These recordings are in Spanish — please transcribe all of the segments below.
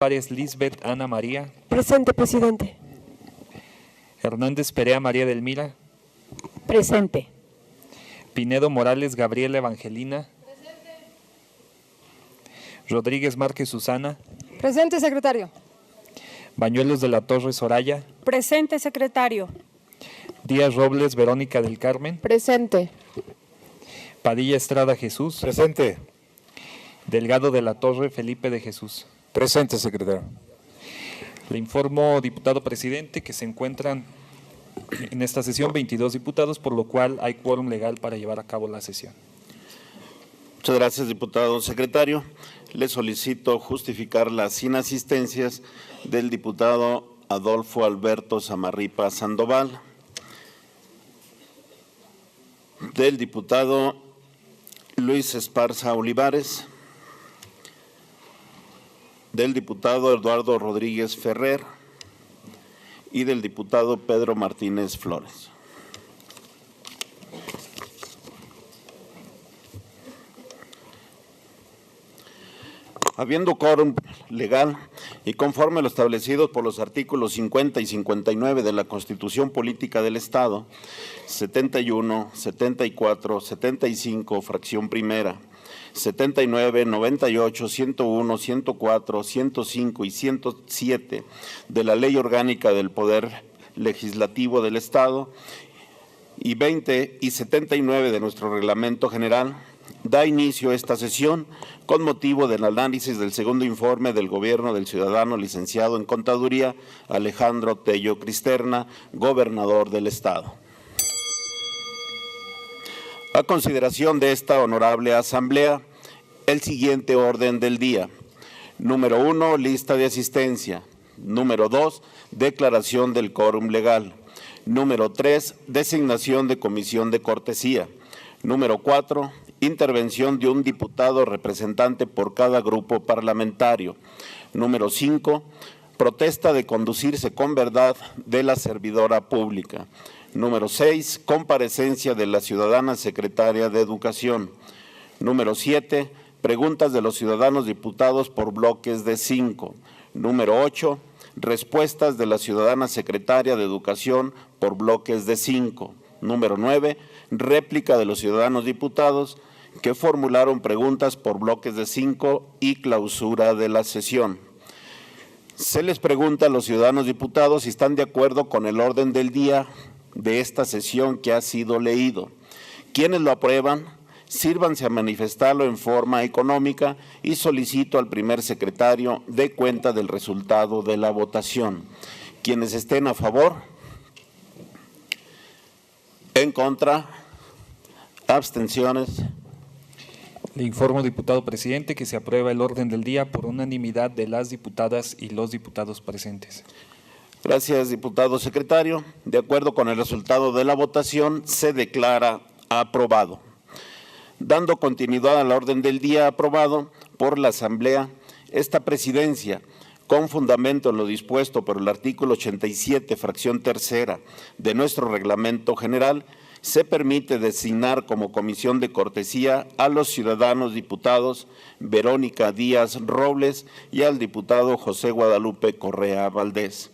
Juárez Lisbeth Ana María. Presente, presidente. Hernández Perea María Delmira. Presente. Pinedo Morales Gabriela Evangelina. Presente. Rodríguez Márquez Susana. Presente, secretario. Bañuelos de la Torre Soraya. Presente, secretario. Díaz Robles Verónica del Carmen. Presente. Padilla Estrada Jesús. Presente. Delgado de la Torre Felipe de Jesús. Presente, secretario. Le informo, diputado presidente, que se encuentran en esta sesión 22 diputados, por lo cual hay quórum legal para llevar a cabo la sesión. Muchas gracias, diputado secretario. Le solicito justificar las inasistencias del diputado Adolfo Alberto Samarripa Sandoval, del diputado Luis Esparza Olivares, del diputado Eduardo Rodríguez Ferrer y del diputado Pedro Martínez Flores. Habiendo quórum legal y conforme a lo establecido por los artículos 50 y 59 de la Constitución Política del Estado, 71, 74, 75, fracción primera, 79, 98, 101, 104, 105 y 107 de la Ley Orgánica del Poder Legislativo del Estado y 20 y 79 de nuestro Reglamento General, da inicio a esta sesión con motivo del análisis del segundo informe del Gobierno del ciudadano licenciado en Contaduría Alejandro Tello Cristerna, gobernador del Estado. A consideración de esta honorable asamblea, el siguiente orden del día. Número 1, lista de asistencia. Número 2, declaración del quórum legal. Número 3, designación de comisión de cortesía. Número 4, intervención de un diputado representante por cada grupo parlamentario. Número 5, protesta de conducirse con verdad de la servidora pública. Número 6, comparecencia de la ciudadana secretaria de Educación. Número 7, preguntas de los ciudadanos diputados por bloques de 5. Número 8, respuestas de la ciudadana secretaria de Educación por bloques de 5. Número 9, réplica de los ciudadanos diputados que formularon preguntas por bloques de 5 y clausura de la sesión. Se les pregunta a los ciudadanos diputados si están de acuerdo con el orden del día de esta sesión que ha sido leído. Quienes lo aprueban, sírvanse a manifestarlo en forma económica y solicito al primer secretario dé cuenta del resultado de la votación. Quienes estén a favor, en contra, abstenciones. Le informo, diputado presidente, que se aprueba el orden del día por unanimidad de las diputadas y los diputados presentes. Gracias, diputado secretario. De acuerdo con el resultado de la votación, se declara aprobado. Dando continuidad al orden del día aprobado por la Asamblea, esta presidencia, con fundamento en lo dispuesto por el artículo 87, fracción tercera de nuestro Reglamento General, se permite designar como comisión de cortesía a los ciudadanos diputados Verónica Díaz Robles y al diputado José Guadalupe Correa Valdés,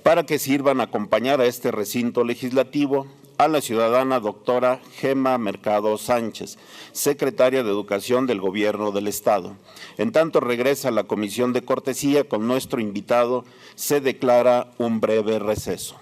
para que sirvan a acompañar a este recinto legislativo a la ciudadana doctora Gema Mercado Sánchez, secretaria de Educación del Gobierno del Estado. En tanto regresa a la comisión de cortesía con nuestro invitado, se declara un breve receso.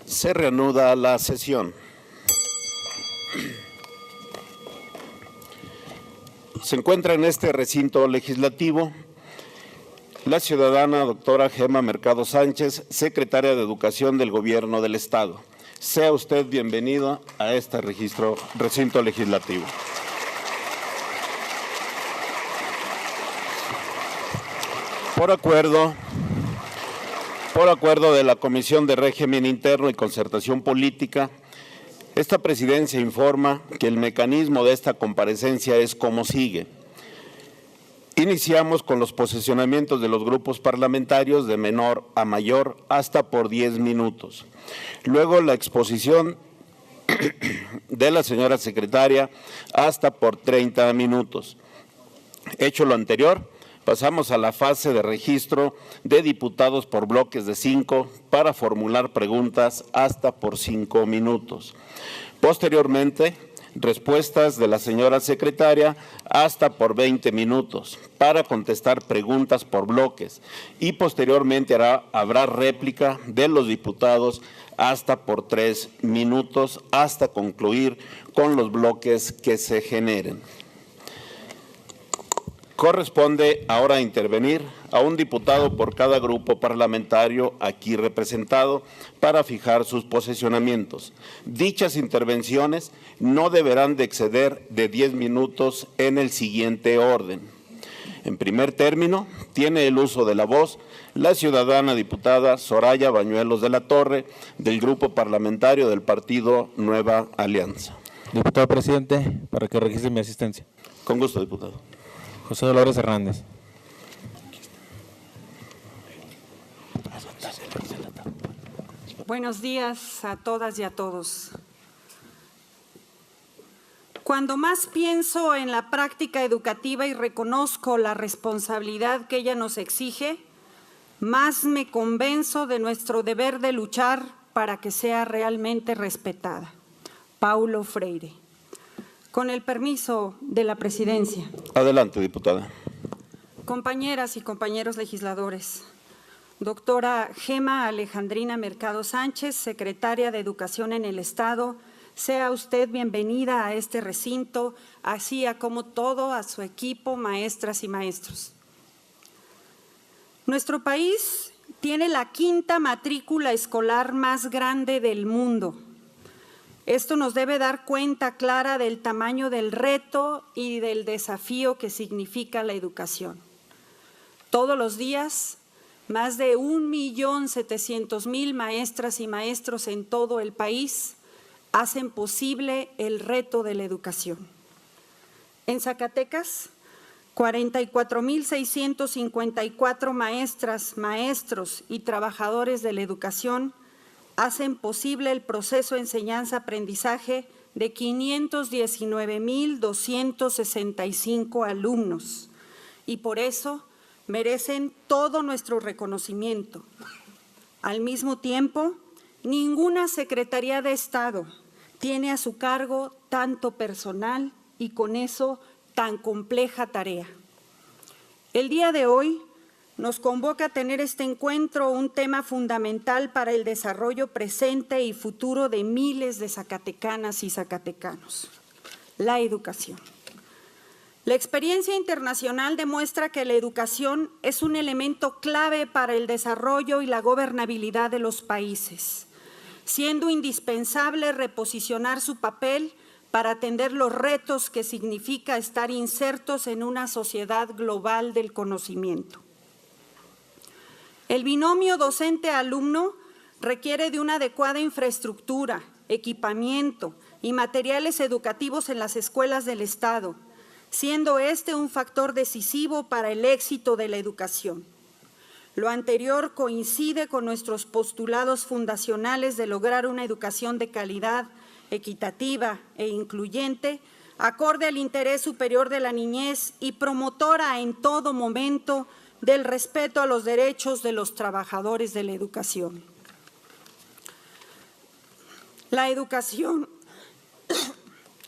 Se reanuda la sesión. Se encuentra en este recinto legislativo la ciudadana doctora Gema Mercado Sánchez, secretaria de Educación del Gobierno del Estado. Sea usted bienvenida a este recinto legislativo. Por acuerdo de la Comisión de Régimen Interno y Concertación Política, esta presidencia informa que el mecanismo de esta comparecencia es como sigue. Iniciamos con los posicionamientos de los grupos parlamentarios de menor a mayor hasta por 10 minutos. Luego la exposición de la señora secretaria hasta por 30 minutos. Hecho lo anterior, pasamos a la fase de registro de diputados por bloques de 5 para formular preguntas hasta por 5 minutos. Posteriormente, respuestas de la señora secretaria hasta por 20 minutos para contestar preguntas por bloques y posteriormente habrá réplica de los diputados hasta por 3 minutos hasta concluir con los bloques que se generen. Corresponde ahora intervenir a un diputado por cada grupo parlamentario aquí representado para fijar sus posicionamientos. Dichas intervenciones no deberán de exceder de 10 minutos en el siguiente orden. En primer término, tiene el uso de la voz la ciudadana diputada Soraya Bañuelos de la Torre, del grupo parlamentario del partido Nueva Alianza. Diputado presidente, para que registre mi asistencia. Con gusto, diputado. José Dolores Hernández. Buenos días a todas y a todos. Cuando más pienso en la práctica educativa y reconozco la responsabilidad que ella nos exige, más me convenzo de nuestro deber de luchar para que sea realmente respetada. Paulo Freire. Con el permiso de la presidencia. Adelante, diputada. Compañeras y compañeros legisladores, doctora Gema Alejandrina Mercado Sánchez, secretaria de Educación en el Estado, sea usted bienvenida a este recinto, así como todo a su equipo, maestras y maestros. Nuestro país tiene la 5ª matrícula escolar más grande del mundo. Esto nos debe dar cuenta clara del tamaño del reto y del desafío que significa la educación. Todos los días, más de 1.700.000 maestras y maestros en todo el país hacen posible el reto de la educación. En Zacatecas, 44.654 maestras, maestros y trabajadores de la educación hacen posible el proceso de enseñanza-aprendizaje de 519.265 alumnos y por eso merecen todo nuestro reconocimiento. Al mismo tiempo, ninguna Secretaría de Estado tiene a su cargo tanto personal y con eso tan compleja tarea. El día de hoy nos convoca a tener este encuentro un tema fundamental para el desarrollo presente y futuro de miles de zacatecanas y zacatecanos, la educación. La experiencia internacional demuestra que la educación es un elemento clave para el desarrollo y la gobernabilidad de los países, siendo indispensable reposicionar su papel para atender los retos que significa estar insertos en una sociedad global del conocimiento. El binomio docente-alumno requiere de una adecuada infraestructura, equipamiento y materiales educativos en las escuelas del Estado, siendo este un factor decisivo para el éxito de la educación. Lo anterior coincide con nuestros postulados fundacionales de lograr una educación de calidad, equitativa e incluyente, acorde al interés superior de la niñez y promotora en todo momento del respeto a los derechos de los trabajadores de la educación.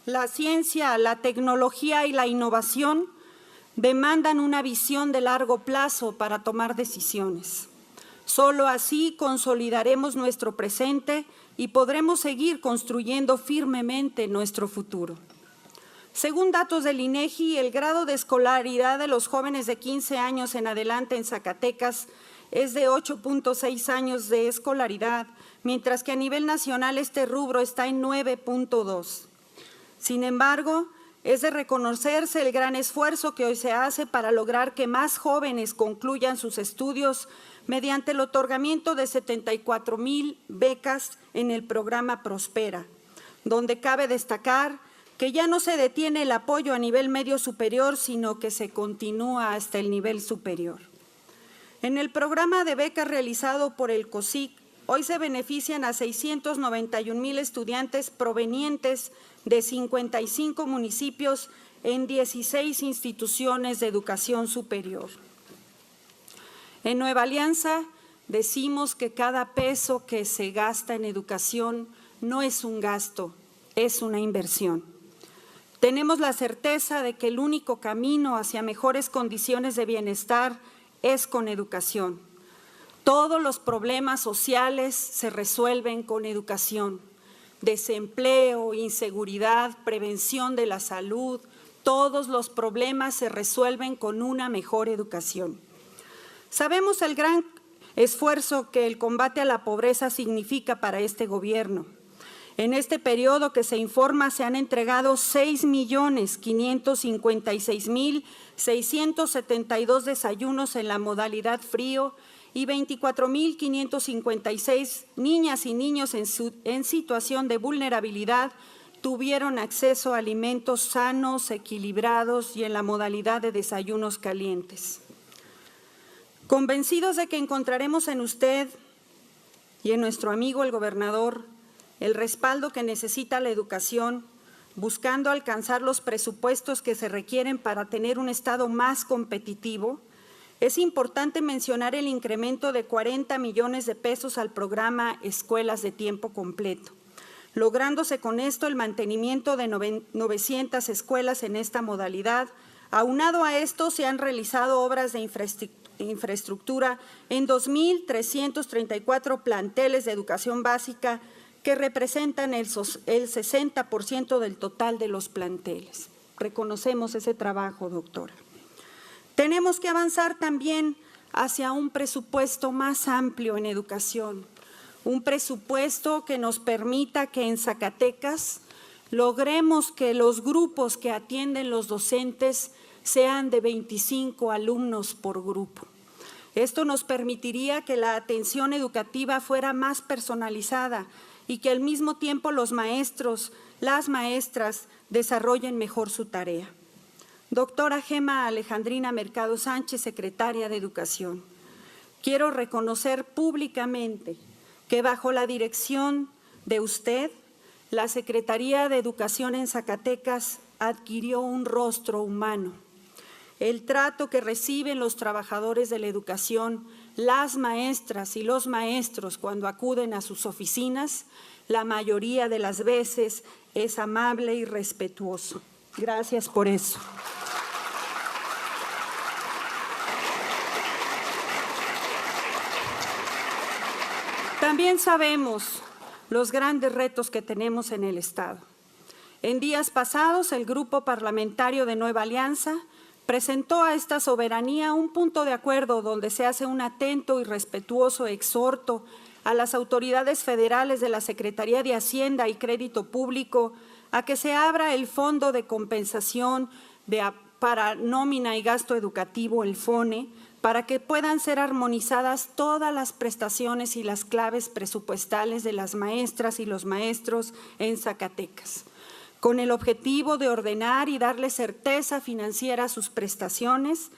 la ciencia, la tecnología y la innovación demandan una visión de largo plazo para tomar decisiones. Solo así consolidaremos nuestro presente y podremos seguir construyendo firmemente nuestro futuro. Según datos del INEGI, el grado de escolaridad de los jóvenes de 15 años en adelante en Zacatecas es de 8.6 años de escolaridad, mientras que a nivel nacional este rubro está en 9.2. Sin embargo, es de reconocerse el gran esfuerzo que hoy se hace para lograr que más jóvenes concluyan sus estudios mediante el otorgamiento de 74,000 becas en el programa Prospera, donde cabe destacar que ya no se detiene el apoyo a nivel medio superior, sino que se continúa hasta el nivel superior. En el programa de becas realizado por el COSIC, hoy se benefician a 691,000 estudiantes provenientes de 55 municipios en 16 instituciones de educación superior. En Nueva Alianza decimos que cada peso que se gasta en educación no es un gasto, es una inversión. Tenemos la certeza de que el único camino hacia mejores condiciones de bienestar es con educación. Todos los problemas sociales se resuelven con educación. Desempleo, inseguridad, prevención de la salud, todos los problemas se resuelven con una mejor educación. Sabemos el gran esfuerzo que el combate a la pobreza significa para este gobierno. En este periodo que se informa se han entregado 6,556,672 desayunos en la modalidad frío y 24,556 niñas y niños en situación de vulnerabilidad tuvieron acceso a alimentos sanos, equilibrados y en la modalidad de desayunos calientes. Convencidos de que encontraremos en usted y en nuestro amigo el gobernador el respaldo que necesita la educación, buscando alcanzar los presupuestos que se requieren para tener un Estado más competitivo, es importante mencionar el incremento de 40 millones de pesos al programa Escuelas de Tiempo Completo, lográndose con esto el mantenimiento de 900 escuelas en esta modalidad. Aunado a esto, se han realizado obras de infraestructura en 2,334 planteles de educación básica que representan el 60% del total de los planteles. Reconocemos ese trabajo, doctora. Tenemos que avanzar también hacia un presupuesto más amplio en educación, un presupuesto que nos permita que en Zacatecas logremos que los grupos que atienden los docentes sean de 25 alumnos por grupo. Esto nos permitiría que la atención educativa fuera más personalizada y que al mismo tiempo los maestros, las maestras desarrollen mejor su tarea. Doctora Gema Alejandrina Mercado Sánchez, secretaria de Educación, quiero reconocer públicamente que bajo la dirección de usted, la Secretaría de Educación en Zacatecas adquirió un rostro humano. El trato que reciben los trabajadores de la educación, las maestras y los maestros cuando acuden a sus oficinas, la mayoría de las veces es amable y respetuoso. Gracias por eso. También sabemos los grandes retos que tenemos en el Estado. En días pasados, el Grupo Parlamentario de Nueva Alianza presentó a esta soberanía un punto de acuerdo donde se hace un atento y respetuoso exhorto a las autoridades federales de la Secretaría de Hacienda y Crédito Público a que se abra el Fondo de Compensación para Nómina y Gasto Educativo, el FONE, para que puedan ser armonizadas todas las prestaciones y las claves presupuestales de las maestras y los maestros en Zacatecas, con el objetivo de ordenar y darle certeza financiera a sus prestaciones,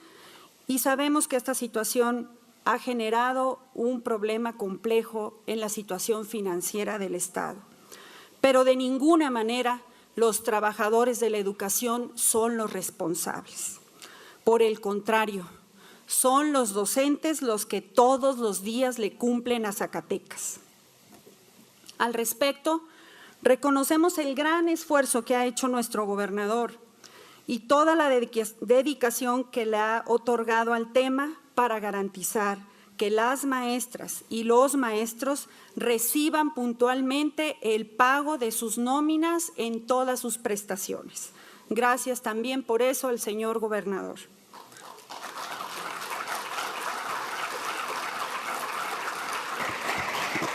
y sabemos que esta situación ha generado un problema complejo en la situación financiera del Estado. Pero de ninguna manera los trabajadores de la educación son los responsables. Por el contrario, son los docentes los que todos los días le cumplen a Zacatecas. Al respecto, Reconocemos el gran esfuerzo que ha hecho nuestro gobernador y toda la dedicación que le ha otorgado al tema para garantizar que las maestras y los maestros reciban puntualmente el pago de sus nóminas en todas sus prestaciones. Gracias también por eso al señor gobernador.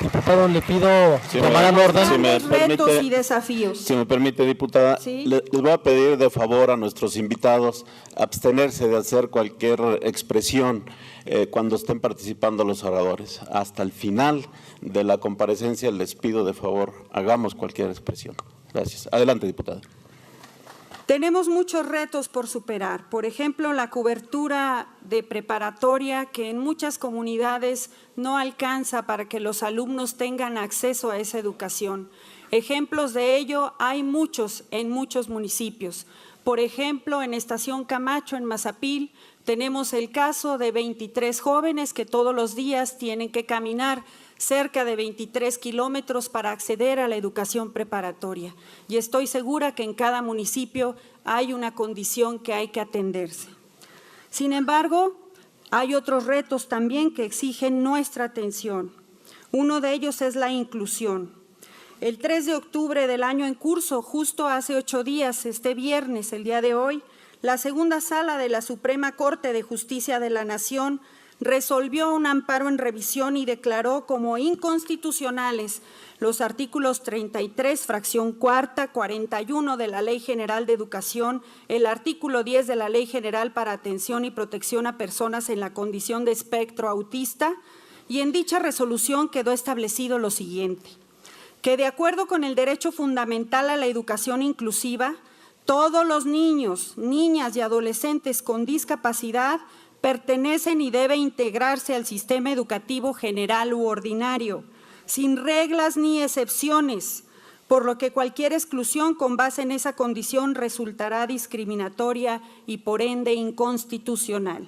Diputado, le pido tomar al orden. Si me Retos permite- y desafíos. Si me permite, diputada, Sí. les voy a pedir de favor a nuestros invitados abstenerse de hacer cualquier expresión cuando estén participando los oradores. Hasta el final de la comparecencia les pido de favor, hagamos cualquier expresión. Gracias. Adelante, diputada. Tenemos muchos retos por superar. Por ejemplo, la cobertura de preparatoria que en muchas comunidades no alcanza para que los alumnos tengan acceso a esa educación. Ejemplos de ello hay muchos en muchos municipios. Por ejemplo, en Estación Camacho, en Mazapil, tenemos el caso de 23 jóvenes que todos los días tienen que caminar cerca de 23 kilómetros para acceder a la educación preparatoria. Y estoy segura que en cada municipio hay una condición que hay que atenderse. Sin embargo, hay otros retos también que exigen nuestra atención. Uno de ellos es la inclusión. El 3 de octubre del año en curso, justo hace 8 días, este viernes, el día de hoy, la segunda sala de la Suprema Corte de Justicia de la Nación resolvió un amparo en revisión y declaró como inconstitucionales los artículos 33, fracción cuarta, 41 de la Ley General de Educación, el artículo 10 de la Ley General para Atención y Protección a Personas en la Condición de Espectro Autista, y en dicha resolución quedó establecido lo siguiente: que de acuerdo con el derecho fundamental a la educación inclusiva, todos los niños, niñas y adolescentes con discapacidad pertenecen y debe integrarse al sistema educativo general u ordinario, sin reglas ni excepciones, por lo que cualquier exclusión con base en esa condición resultará discriminatoria y por ende inconstitucional.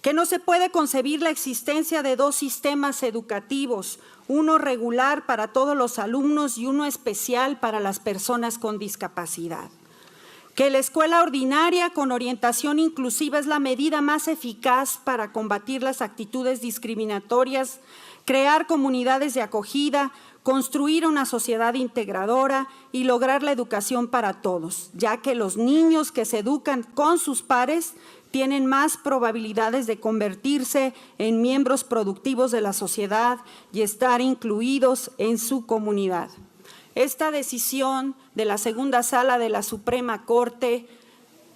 Que no se puede concebir la existencia de dos sistemas educativos, uno regular para todos los alumnos y uno especial para las personas con discapacidad. Que la escuela ordinaria con orientación inclusiva es la medida más eficaz para combatir las actitudes discriminatorias, crear comunidades de acogida, construir una sociedad integradora y lograr la educación para todos, ya que los niños que se educan con sus pares tienen más probabilidades de convertirse en miembros productivos de la sociedad y estar incluidos en su comunidad. Esta decisión de la segunda sala de la Suprema Corte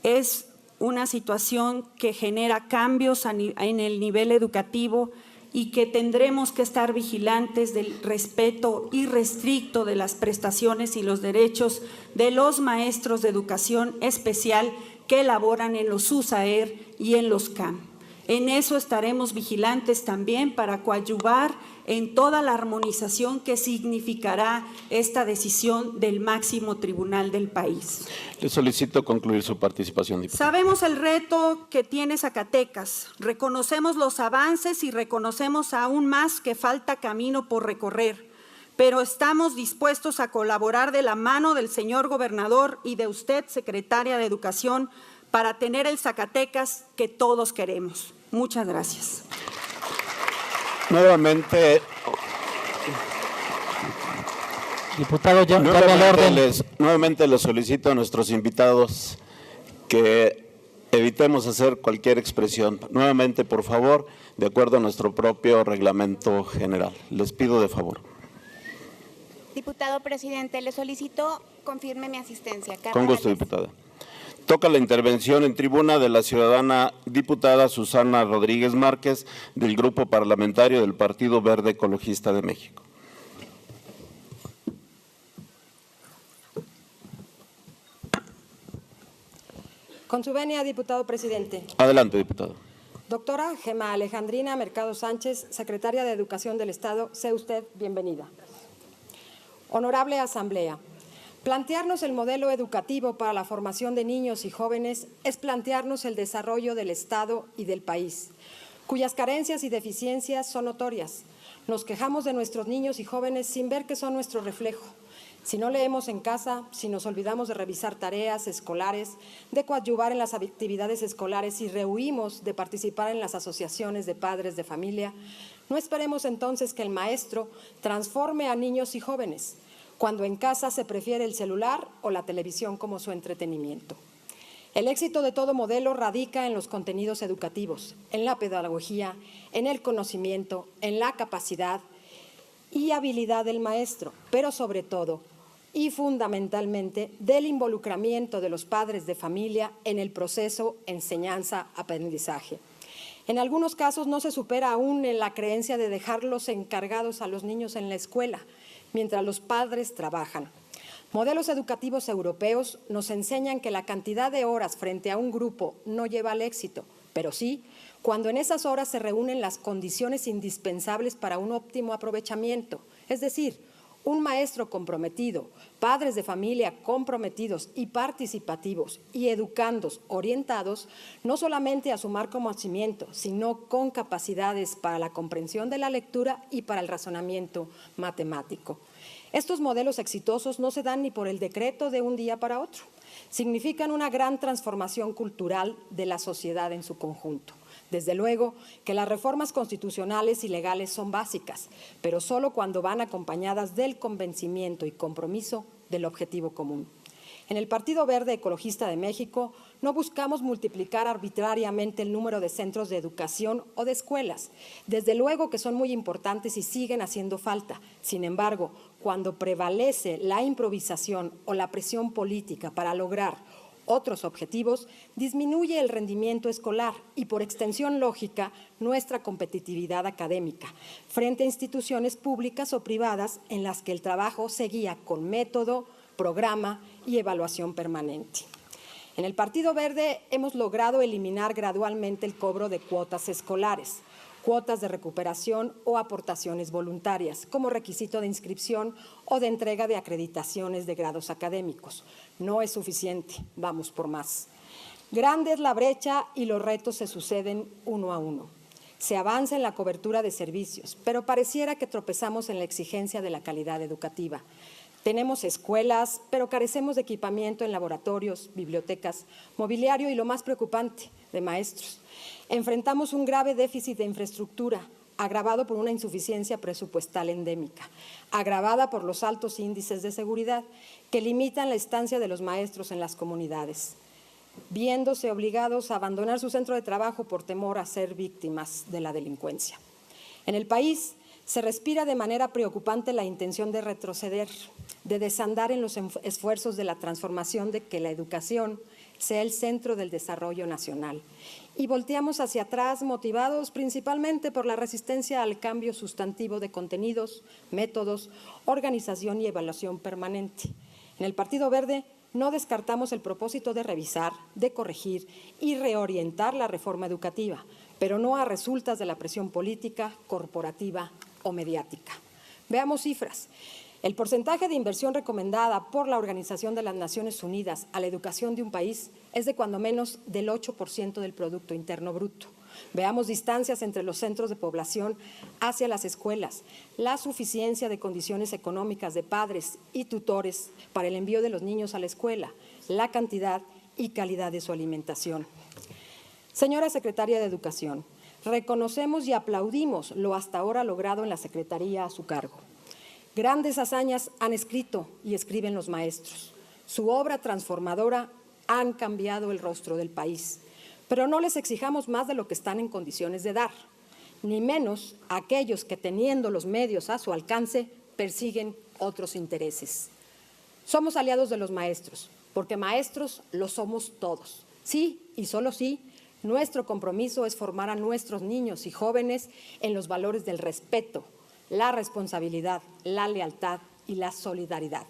es una situación que genera cambios en el nivel educativo y que tendremos que estar vigilantes del respeto irrestricto de las prestaciones y los derechos de los maestros de educación especial que laboran en los USAER y en los CAM. En eso estaremos vigilantes también para coadyuvar en toda la armonización que significará esta decisión del máximo tribunal del país. Le solicito concluir su participación, diputada. Sabemos el reto que tiene Zacatecas, reconocemos los avances y reconocemos aún más que falta camino por recorrer, pero estamos dispuestos a colaborar de la mano del señor gobernador y de usted, secretaria de Educación, para tener el Zacatecas que todos queremos. Muchas gracias. Nuevamente, Diputado, ya llame al orden. nuevamente les solicito a nuestros invitados que evitemos hacer cualquier expresión. Nuevamente, por favor, de acuerdo a nuestro propio reglamento general. Les pido de favor. Diputado presidente, le solicito confirme mi asistencia. Carla Con gusto, Valdés. diputada. Toca la intervención en tribuna de la ciudadana diputada Susana Rodríguez Márquez, del Grupo Parlamentario del Partido Verde Ecologista de México. Con su venia, diputado presidente. Adelante, diputado. Doctora Gema Alejandrina Mercado Sánchez, secretaria de Educación del Estado, sea usted bienvenida. Honorable Asamblea, plantearnos el modelo educativo para la formación de niños y jóvenes es plantearnos el desarrollo del Estado y del país, cuyas carencias y deficiencias son notorias. Nos quejamos de nuestros niños y jóvenes sin ver que son nuestro reflejo, Si no leemos en casa, si nos olvidamos de revisar tareas escolares, de coadyuvar en las actividades escolares y rehuimos de participar en las asociaciones de padres de familia, no esperemos entonces que el maestro transforme a niños y jóvenes, cuando en casa se prefiere el celular o la televisión como su entretenimiento. El éxito de todo modelo radica en los contenidos educativos, en la pedagogía, en el conocimiento, en la capacidad y habilidad del maestro, pero sobre todo y fundamentalmente del involucramiento de los padres de familia en el proceso enseñanza-aprendizaje. En algunos casos no se supera aún en la creencia de dejarlos encargados a los niños en la escuela, mientras los padres trabajan. Modelos educativos europeos nos enseñan que la cantidad de horas frente a un grupo no lleva al éxito, pero sí cuando en esas horas se reúnen las condiciones indispensables para un óptimo aprovechamiento, es decir, un maestro comprometido, padres de familia comprometidos y participativos y educandos orientados no solamente a sumar conocimiento, sino con capacidades para la comprensión de la lectura y para el razonamiento matemático. Estos modelos exitosos no se dan ni por el decreto de un día para otro. Significan una gran transformación cultural de la sociedad en su conjunto. Desde luego que las reformas constitucionales y legales son básicas, pero solo cuando van acompañadas del convencimiento y compromiso del objetivo común. En el Partido Verde Ecologista de México no buscamos multiplicar arbitrariamente el número de centros de educación o de escuelas. Desde luego que son muy importantes y siguen haciendo falta. Sin embargo, cuando prevalece la improvisación o la presión política para lograr otros objetivos, disminuye el rendimiento escolar y, por extensión lógica, nuestra competitividad académica frente a instituciones públicas o privadas en las que el trabajo se guía con método, programa y evaluación permanente. En el Partido Verde hemos logrado eliminar gradualmente el cobro de cuotas escolares, cuotas de recuperación o aportaciones voluntarias como requisito de inscripción o de entrega de acreditaciones de grados académicos. No es suficiente, vamos por más. Grande es la brecha y los retos se suceden uno a uno. Se avanza en la cobertura de servicios, pero pareciera que tropezamos en la exigencia de la calidad educativa. Tenemos escuelas, pero carecemos de equipamiento en laboratorios, bibliotecas, mobiliario y, lo más preocupante, de maestros. Enfrentamos un grave déficit de infraestructura, agravado por una insuficiencia presupuestal endémica, agravada por los altos índices de seguridad que limitan la estancia de los maestros en las comunidades, viéndose obligados a abandonar su centro de trabajo por temor a ser víctimas de la delincuencia. En el país se respira de manera preocupante la intención de retroceder, de desandar en los esfuerzos de la transformación de que la educación sea el centro del desarrollo nacional. Y volteamos hacia atrás motivados principalmente por la resistencia al cambio sustantivo de contenidos, métodos, organización y evaluación permanente. En el Partido Verde no descartamos el propósito de revisar, de corregir y reorientar la reforma educativa, pero no a resultas de la presión política, corporativa o mediática. Veamos cifras. El porcentaje de inversión recomendada por la Organización de las Naciones Unidas a la educación de un país es de cuando menos del 8% del Producto Interno Bruto. Veamos distancias entre los centros de población hacia las escuelas, la suficiencia de condiciones económicas de padres y tutores para el envío de los niños a la escuela, la cantidad y calidad de su alimentación. Señora Secretaria de Educación, reconocemos y aplaudimos lo hasta ahora logrado en la Secretaría a su cargo. Grandes hazañas han escrito y escriben los maestros. Su obra transformadora han cambiado el rostro del país. Pero no les exijamos más de lo que están en condiciones de dar, ni menos a aquellos que, teniendo los medios a su alcance, persiguen otros intereses. Somos aliados de los maestros, porque maestros lo somos todos. Sí, y solo sí, nuestro compromiso es formar a nuestros niños y jóvenes en los valores del respeto, la responsabilidad, la lealtad y la solidaridad.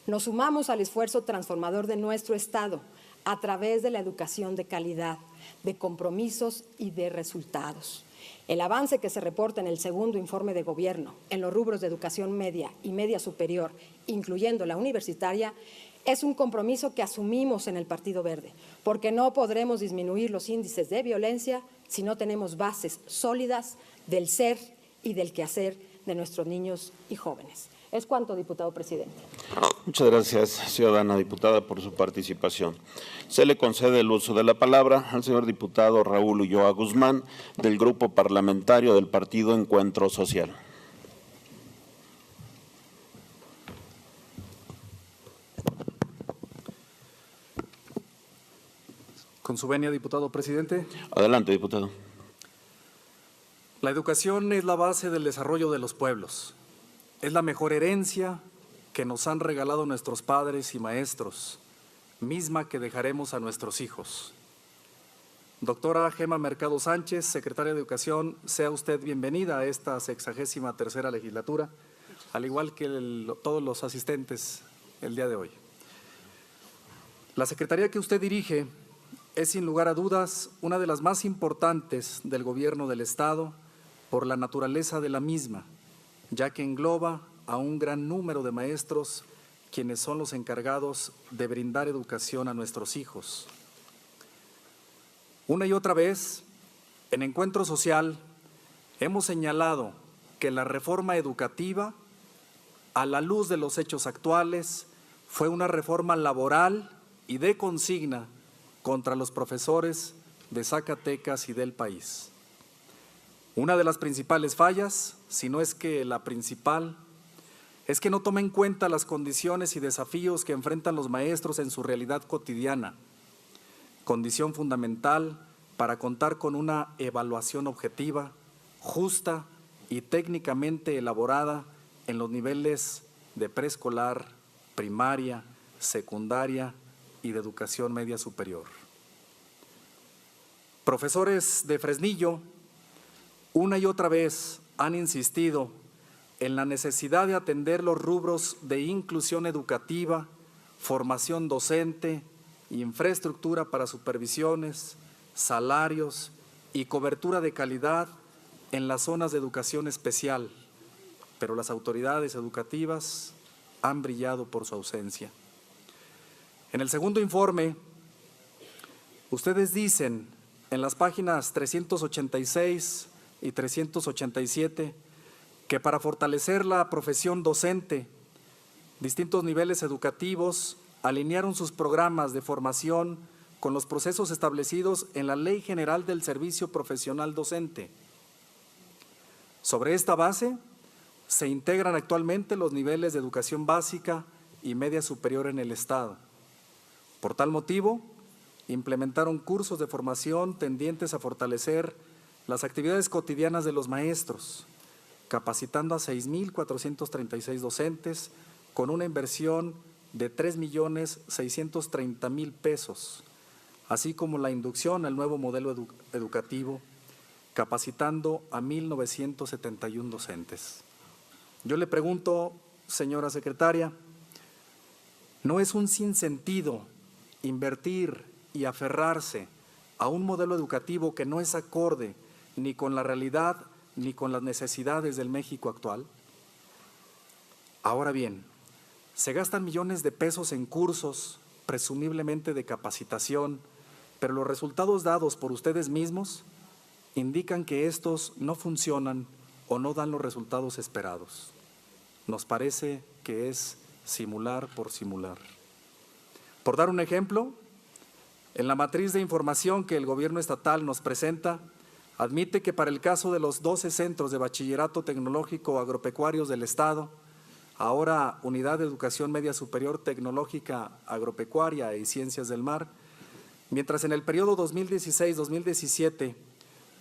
Nos sumamos al esfuerzo transformador de nuestro Estado a través de la educación de calidad, de compromisos y de resultados. El avance que se reporta en el segundo informe de gobierno en los rubros de educación media y media superior, incluyendo la universitaria, es un compromiso que asumimos en el Partido Verde, porque no podremos disminuir los índices de violencia si no tenemos bases sólidas del ser y del quehacer de nuestros niños y jóvenes. Es cuanto, diputado presidente. Muchas gracias, ciudadana diputada, por su participación. Se le concede el uso de la palabra al señor diputado Raúl Ulloa Guzmán, del Grupo Parlamentario del Partido Encuentro Social. Con su venia, diputado presidente. Adelante, diputado. La educación es la base del desarrollo de los pueblos. Es la mejor herencia que nos han regalado nuestros padres y maestros, misma que dejaremos a nuestros hijos. Doctora Gema Mercado Sánchez, secretaria de Educación, sea usted bienvenida a esta 63ª legislatura, al igual que todos los asistentes el día de hoy. La secretaría que usted dirige es, sin lugar a dudas, una de las más importantes del Gobierno del Estado por la naturaleza de la misma, ya que engloba a un gran número de maestros quienes son los encargados de brindar educación a nuestros hijos. Una y otra vez, en Encuentro Social, hemos señalado que la reforma educativa, a la luz de los hechos actuales, fue una reforma laboral y de consigna contra los profesores de Zacatecas y del país. Una de las principales fallas, si no es que la principal, es que no toma en cuenta las condiciones y desafíos que enfrentan los maestros en su realidad cotidiana, condición fundamental para contar con una evaluación objetiva, justa y técnicamente elaborada en los niveles de preescolar, primaria, secundaria y de educación media superior. Profesores de Fresnillo una y otra vez han insistido en la necesidad de atender los rubros de inclusión educativa, formación docente, infraestructura para supervisiones, salarios y cobertura de calidad en las zonas de educación especial, pero las autoridades educativas han brillado por su ausencia. En el segundo informe, ustedes dicen en las páginas 386 y 387 que para fortalecer la profesión docente, distintos niveles educativos alinearon sus programas de formación con los procesos establecidos en la Ley General del Servicio Profesional Docente. Sobre esta base, se integran actualmente los niveles de educación básica y media superior en el Estado. Por tal motivo, implementaron cursos de formación tendientes a fortalecer las actividades cotidianas de los maestros, capacitando a 6,436 docentes con una inversión de 3,630,000 pesos, así como la inducción al nuevo modelo educativo, capacitando a 1,971 docentes. Yo le pregunto, señora secretaria, ¿no es un sinsentido invertir y aferrarse a un modelo educativo que no es acorde ni con la realidad ni con las necesidades del México actual? Ahora bien, se gastan millones de pesos en cursos, presumiblemente de capacitación, pero los resultados dados por ustedes mismos indican que estos no funcionan o no dan los resultados esperados. Nos parece que es simular por simular. Por dar un ejemplo, en la matriz de información que el gobierno estatal nos presenta, admite que para el caso de los 12 centros de bachillerato tecnológico agropecuarios del Estado, ahora Unidad de Educación Media Superior Tecnológica Agropecuaria y Ciencias del Mar, mientras en el periodo 2016-2017,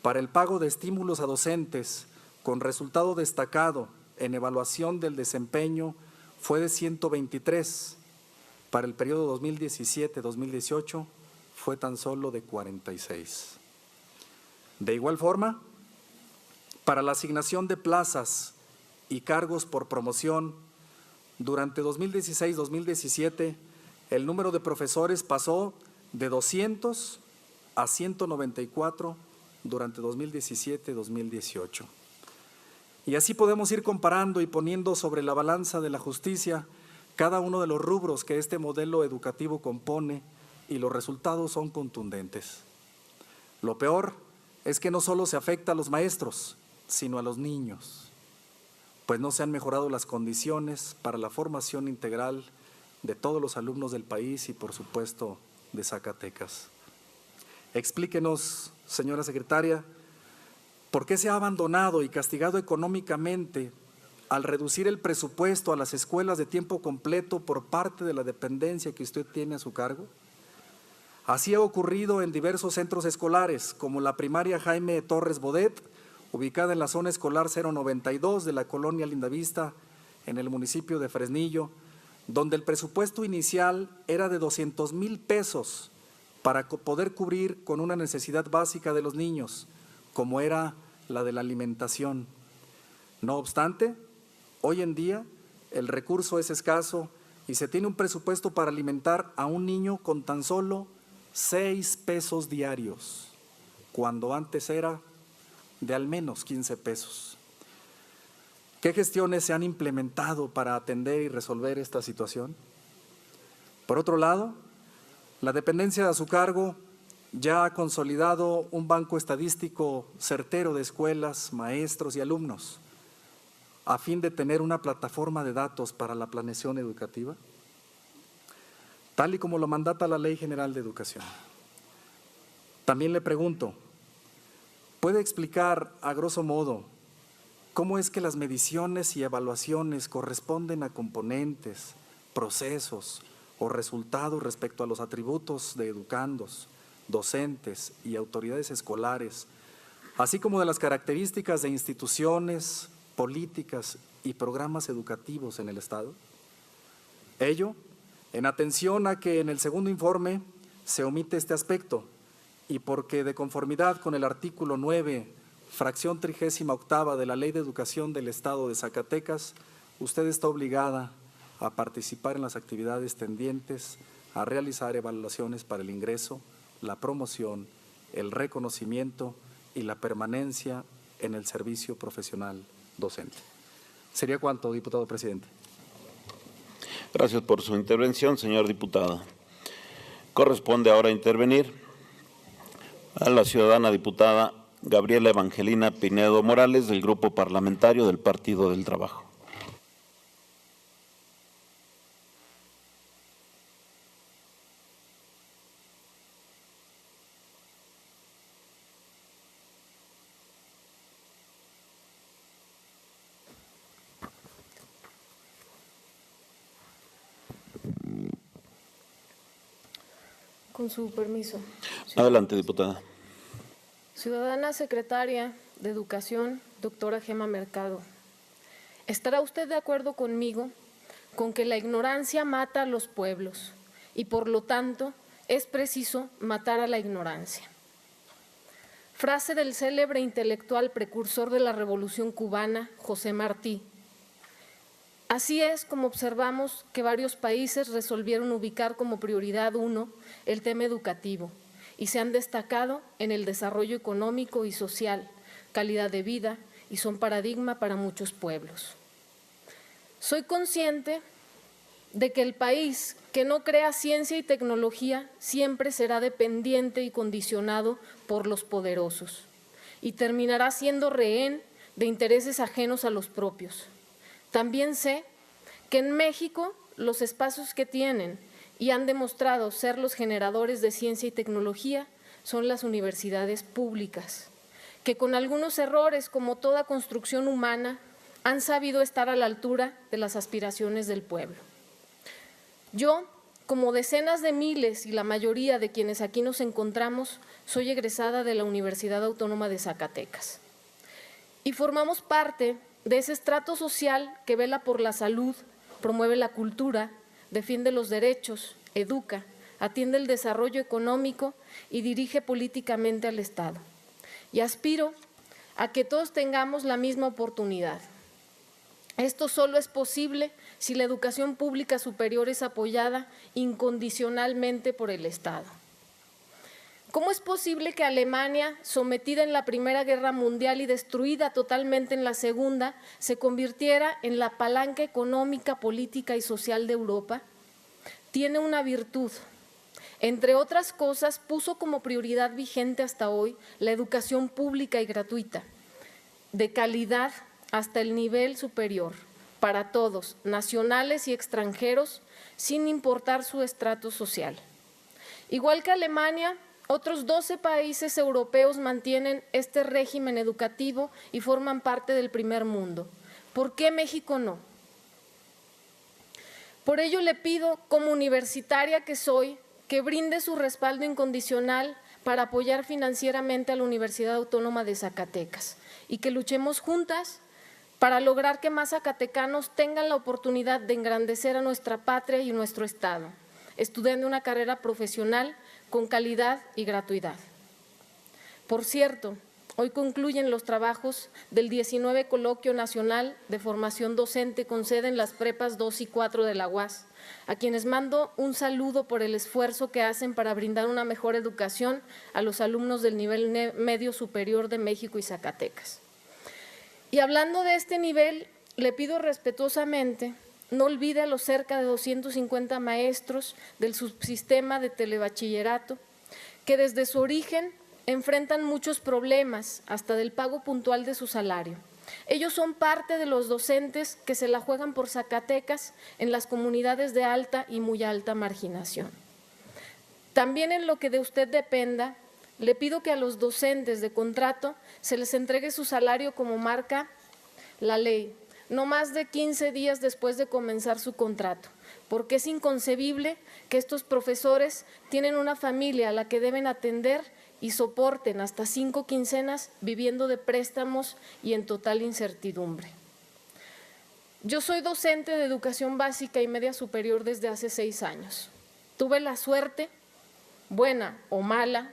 para el pago de estímulos a docentes con resultado destacado en evaluación del desempeño fue de 123, para el periodo 2017-2018 fue tan solo de 46. De igual forma, para la asignación de plazas y cargos por promoción, durante 2016-2017, el número de profesores pasó de 200 a 194 durante 2017-2018. Y así podemos ir comparando y poniendo sobre la balanza de la justicia cada uno de los rubros que este modelo educativo compone, y los resultados son contundentes. Lo peor es que no solo se afecta a los maestros, sino a los niños. pues no se han mejorado las condiciones para la formación integral de todos los alumnos del país y, por supuesto, de Zacatecas. Explíquenos, señora secretaria, ¿por qué se ha abandonado y castigado económicamente al reducir el presupuesto a las escuelas de tiempo completo por parte de la dependencia que usted tiene a su cargo? Así ha ocurrido en diversos centros escolares, como la primaria Jaime Torres Bodet, ubicada en la zona escolar 092 de la colonia Lindavista, en el municipio de Fresnillo, donde el presupuesto inicial era de 200,000 pesos para poder cubrir con una necesidad básica de los niños, como era la de la alimentación. No obstante, hoy en día el recurso es escaso y se tiene un presupuesto para alimentar a un niño con tan solo 6 pesos diarios, cuando antes era de al menos 15 pesos. ¿Qué gestiones se han implementado para atender y resolver esta situación? Por otro lado, la dependencia a su cargo ya ha consolidado un banco estadístico certero de escuelas, maestros y alumnos, a fin de tener una plataforma de datos para la planeación educativa, tal y como lo mandata la Ley General de Educación. También le pregunto, ¿puede explicar a grosso modo cómo es que las mediciones y evaluaciones corresponden a componentes, procesos o resultados respecto a los atributos de educandos, docentes y autoridades escolares, así como de las características de instituciones, políticas y programas educativos en el Estado? Ello, en atención a que en el segundo informe se omite este aspecto y porque de conformidad con el artículo 9, fracción 38ª de la Ley de Educación del Estado de Zacatecas, usted está obligada a participar en las actividades tendientes a realizar evaluaciones para el ingreso, la promoción, el reconocimiento y la permanencia en el servicio profesional docente. ¿Sería cuánto, diputado presidente? Gracias por su intervención, señor diputado. Corresponde ahora intervenir a la ciudadana diputada Gabriela Evangelina Pinedo Morales, del Grupo Parlamentario del Partido del Trabajo. Con su permiso. Adelante, diputada. Ciudadana Secretaria de Educación, doctora Gema Mercado, ¿estará usted de acuerdo conmigo con que la ignorancia mata a los pueblos y por lo tanto es preciso matar a la ignorancia? Frase del célebre intelectual precursor de la Revolución Cubana, José Martí. Así es como observamos que varios países resolvieron ubicar como prioridad 1 el tema educativo y se han destacado en el desarrollo económico y social, calidad de vida y son paradigma para muchos pueblos. Soy consciente de que el país que no crea ciencia y tecnología siempre será dependiente y condicionado por los poderosos y terminará siendo rehén de intereses ajenos a los propios. También sé que en México los espacios que tienen y han demostrado ser los generadores de ciencia y tecnología son las universidades públicas, que con algunos errores, como toda construcción humana, han sabido estar a la altura de las aspiraciones del pueblo. Yo, como decenas de miles y la mayoría de quienes aquí nos encontramos, soy egresada de la Universidad Autónoma de Zacatecas y formamos parte de ese estrato social que vela por la salud, promueve la cultura, defiende los derechos, educa, atiende el desarrollo económico y dirige políticamente al Estado. Y aspiro a que todos tengamos la misma oportunidad. Esto solo es posible si la educación pública superior es apoyada incondicionalmente por el Estado. ¿Cómo es posible que Alemania, sometida en la Primera Guerra Mundial y destruida totalmente en la Segunda, se convirtiera en la palanca económica, política y social de Europa? Tiene una virtud. Entre otras cosas, puso como prioridad vigente hasta hoy la educación pública y gratuita, de calidad hasta el nivel superior, para todos, nacionales y extranjeros, sin importar su estrato social. Igual que Alemania, otros 12 países europeos mantienen este régimen educativo y forman parte del primer mundo. ¿Por qué México no? Por ello le pido, como universitaria que soy, que brinde su respaldo incondicional para apoyar financieramente a la Universidad Autónoma de Zacatecas y que luchemos juntas para lograr que más zacatecanos tengan la oportunidad de engrandecer a nuestra patria y nuestro Estado, estudiando una carrera profesional con calidad y gratuidad. Por cierto, hoy concluyen los trabajos del 19 Coloquio Nacional de Formación Docente con sede en las prepas 2 y 4 de la UAS, a quienes mando un saludo por el esfuerzo que hacen para brindar una mejor educación a los alumnos del nivel medio superior de México y Zacatecas. Y hablando de este nivel, le pido respetuosamente no olvide a los cerca de 250 maestros del subsistema de telebachillerato que desde su origen enfrentan muchos problemas, hasta del pago puntual de su salario. Ellos son parte de los docentes que se la juegan por Zacatecas en las comunidades de alta y muy alta marginación. También en lo que de usted dependa, le pido que a los docentes de contrato se les entregue su salario como marca la ley, no más de 15 días después de comenzar su contrato, porque es inconcebible que estos profesores tienen una familia a la que deben atender y soporten hasta 5 quincenas viviendo de préstamos y en total incertidumbre. Yo soy docente de educación básica y media superior desde hace 6 años. Tuve la suerte, buena o mala,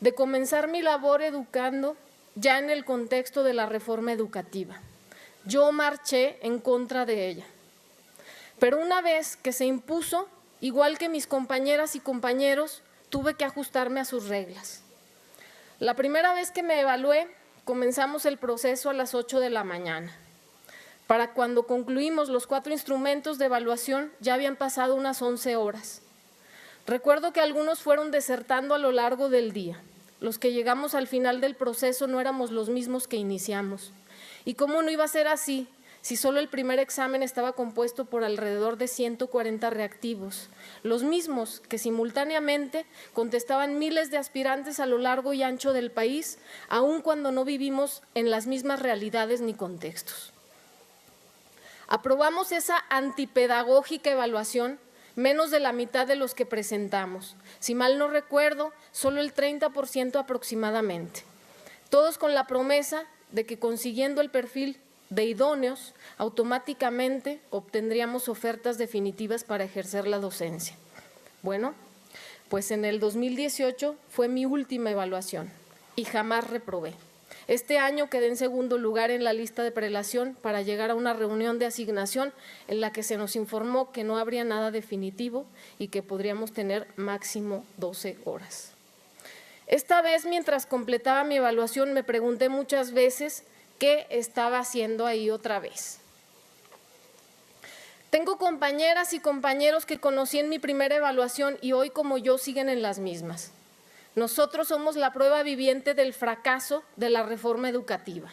de comenzar mi labor educando ya en el contexto de la reforma educativa. Yo marché en contra de ella. Pero una vez que se impuso, igual que mis compañeras y compañeros, tuve que ajustarme a sus reglas. La primera vez que me evalué, comenzamos el proceso a las 8 de la mañana. Para cuando concluimos los 4 instrumentos de evaluación, ya habían pasado unas 11 horas. Recuerdo que algunos fueron desertando a lo largo del día. Los que llegamos al final del proceso no éramos los mismos que iniciamos. ¿Y cómo no iba a ser así si solo el primer examen estaba compuesto por alrededor de 140 reactivos? Los mismos que simultáneamente contestaban miles de aspirantes a lo largo y ancho del país, aun cuando no vivimos en las mismas realidades ni contextos. Aprobamos esa antipedagógica evaluación menos de la mitad de los que presentamos. Si mal no recuerdo, solo el 30% aproximadamente. Todos con la promesa de que consiguiendo el perfil de idóneos, automáticamente obtendríamos ofertas definitivas para ejercer la docencia. Bueno, pues en el 2018 fue mi última evaluación y jamás reprobé. Este año quedé en segundo lugar en la lista de prelación para llegar a una reunión de asignación en la que se nos informó que no habría nada definitivo y que podríamos tener máximo 12 horas. Esta vez, mientras completaba mi evaluación, me pregunté muchas veces qué estaba haciendo ahí otra vez. Tengo compañeras y compañeros que conocí en mi primera evaluación y hoy, como yo, siguen en las mismas. Nosotros somos la prueba viviente del fracaso de la reforma educativa.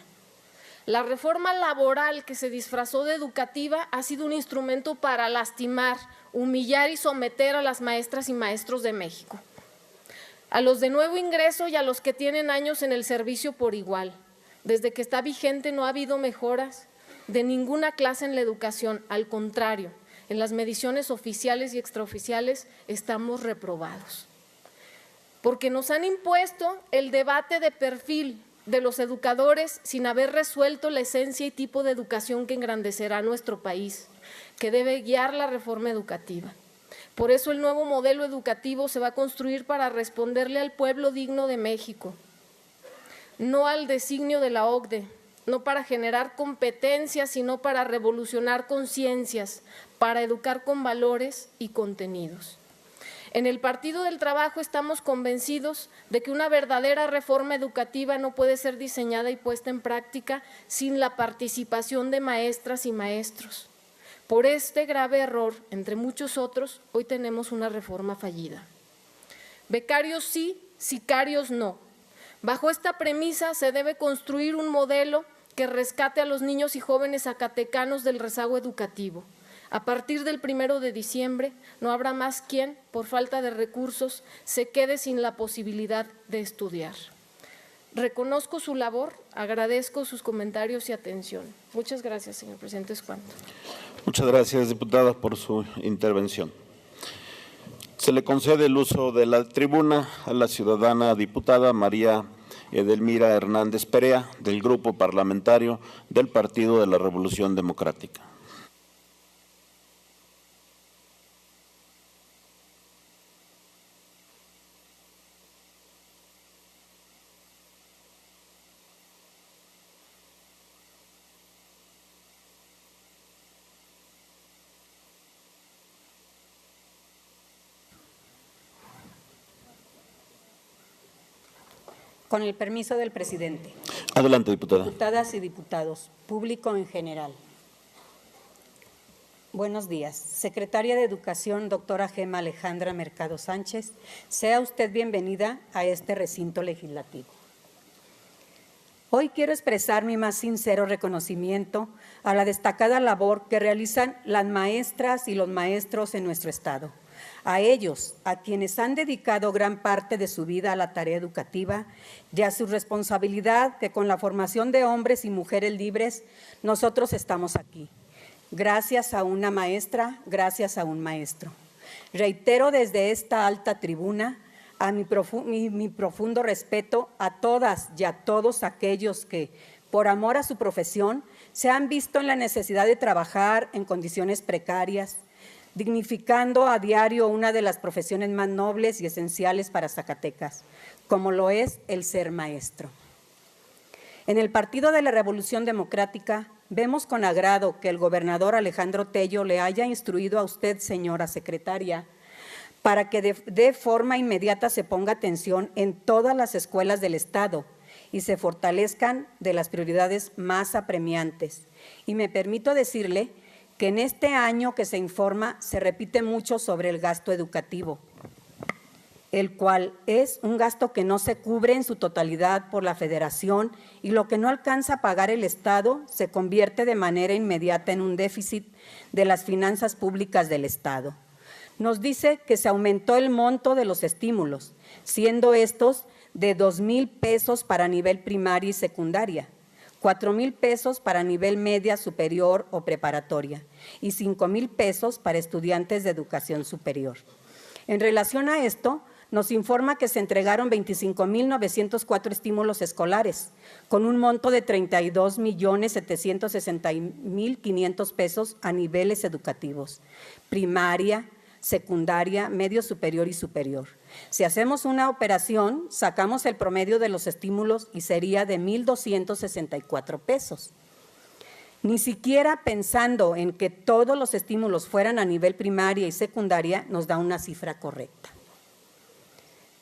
La reforma laboral que se disfrazó de educativa ha sido un instrumento para lastimar, humillar y someter a las maestras y maestros de México, a los de nuevo ingreso y a los que tienen años en el servicio por igual. Desde que está vigente no ha habido mejoras de ninguna clase en la educación, al contrario, en las mediciones oficiales y extraoficiales estamos reprobados. Porque nos han impuesto el debate de perfil de los educadores sin haber resuelto la esencia y tipo de educación que engrandecerá nuestro país, que debe guiar la reforma educativa. Por eso el nuevo modelo educativo se va a construir para responderle al pueblo digno de México, no al designio de la OCDE, no para generar competencias, sino para revolucionar conciencias, para educar con valores y contenidos. En el Partido del Trabajo estamos convencidos de que una verdadera reforma educativa no puede ser diseñada y puesta en práctica sin la participación de maestras y maestros. Por este grave error, entre muchos otros, hoy tenemos una reforma fallida. Becarios sí, sicarios no. Bajo esta premisa se debe construir un modelo que rescate a los niños y jóvenes zacatecanos del rezago educativo. A partir del 1 de diciembre no habrá más quien, por falta de recursos, se quede sin la posibilidad de estudiar. Reconozco su labor, agradezco sus comentarios y atención. Muchas gracias, señor presidente. Es cuanto. Muchas gracias, diputada, por su intervención. Se le concede el uso de la tribuna a la ciudadana diputada María Edelmira Hernández Perea, del Grupo Parlamentario del Partido de la Revolución Democrática. Con el permiso del presidente. Adelante, diputada. Diputadas y diputados, público en general. Buenos días. Secretaria de Educación, doctora Gema Alejandra Mercado Sánchez, sea usted bienvenida a este recinto legislativo. Hoy quiero expresar mi más sincero reconocimiento a la destacada labor que realizan las maestras y los maestros en nuestro Estado. A ellos, a quienes han dedicado gran parte de su vida a la tarea educativa y a su responsabilidad que con la formación de hombres y mujeres libres nosotros estamos aquí. Gracias a una maestra, gracias a un maestro. Reitero desde esta alta tribuna a mi profundo respeto a todas y a todos aquellos que, por amor a su profesión, se han visto en la necesidad de trabajar en condiciones precarias, dignificando a diario una de las profesiones más nobles y esenciales para Zacatecas, como lo es el ser maestro. En el Partido de la Revolución Democrática vemos con agrado que el gobernador Alejandro Tello le haya instruido a usted, señora secretaria, para que de forma inmediata se ponga atención en todas las escuelas del Estado y se fortalezcan de las prioridades más apremiantes. Y me permito decirle que en este año que se informa se repite mucho sobre el gasto educativo, el cual es un gasto que no se cubre en su totalidad por la Federación y lo que no alcanza a pagar el Estado se convierte de manera inmediata en un déficit de las finanzas públicas del Estado. Nos dice que se aumentó el monto de los estímulos, siendo estos de 2,000 pesos para nivel primaria y secundaria, 4,000 pesos para nivel media, superior o preparatoria y 5,000 pesos para estudiantes de educación superior. En relación a esto, nos informa que se entregaron 25,904 estímulos escolares, con un monto de 32,760,500 pesos a niveles educativos, primaria, secundaria, medio superior y superior. Si hacemos una operación, sacamos el promedio de los estímulos y sería de 1,264 pesos. Ni siquiera pensando en que todos los estímulos fueran a nivel primaria y secundaria nos da una cifra correcta.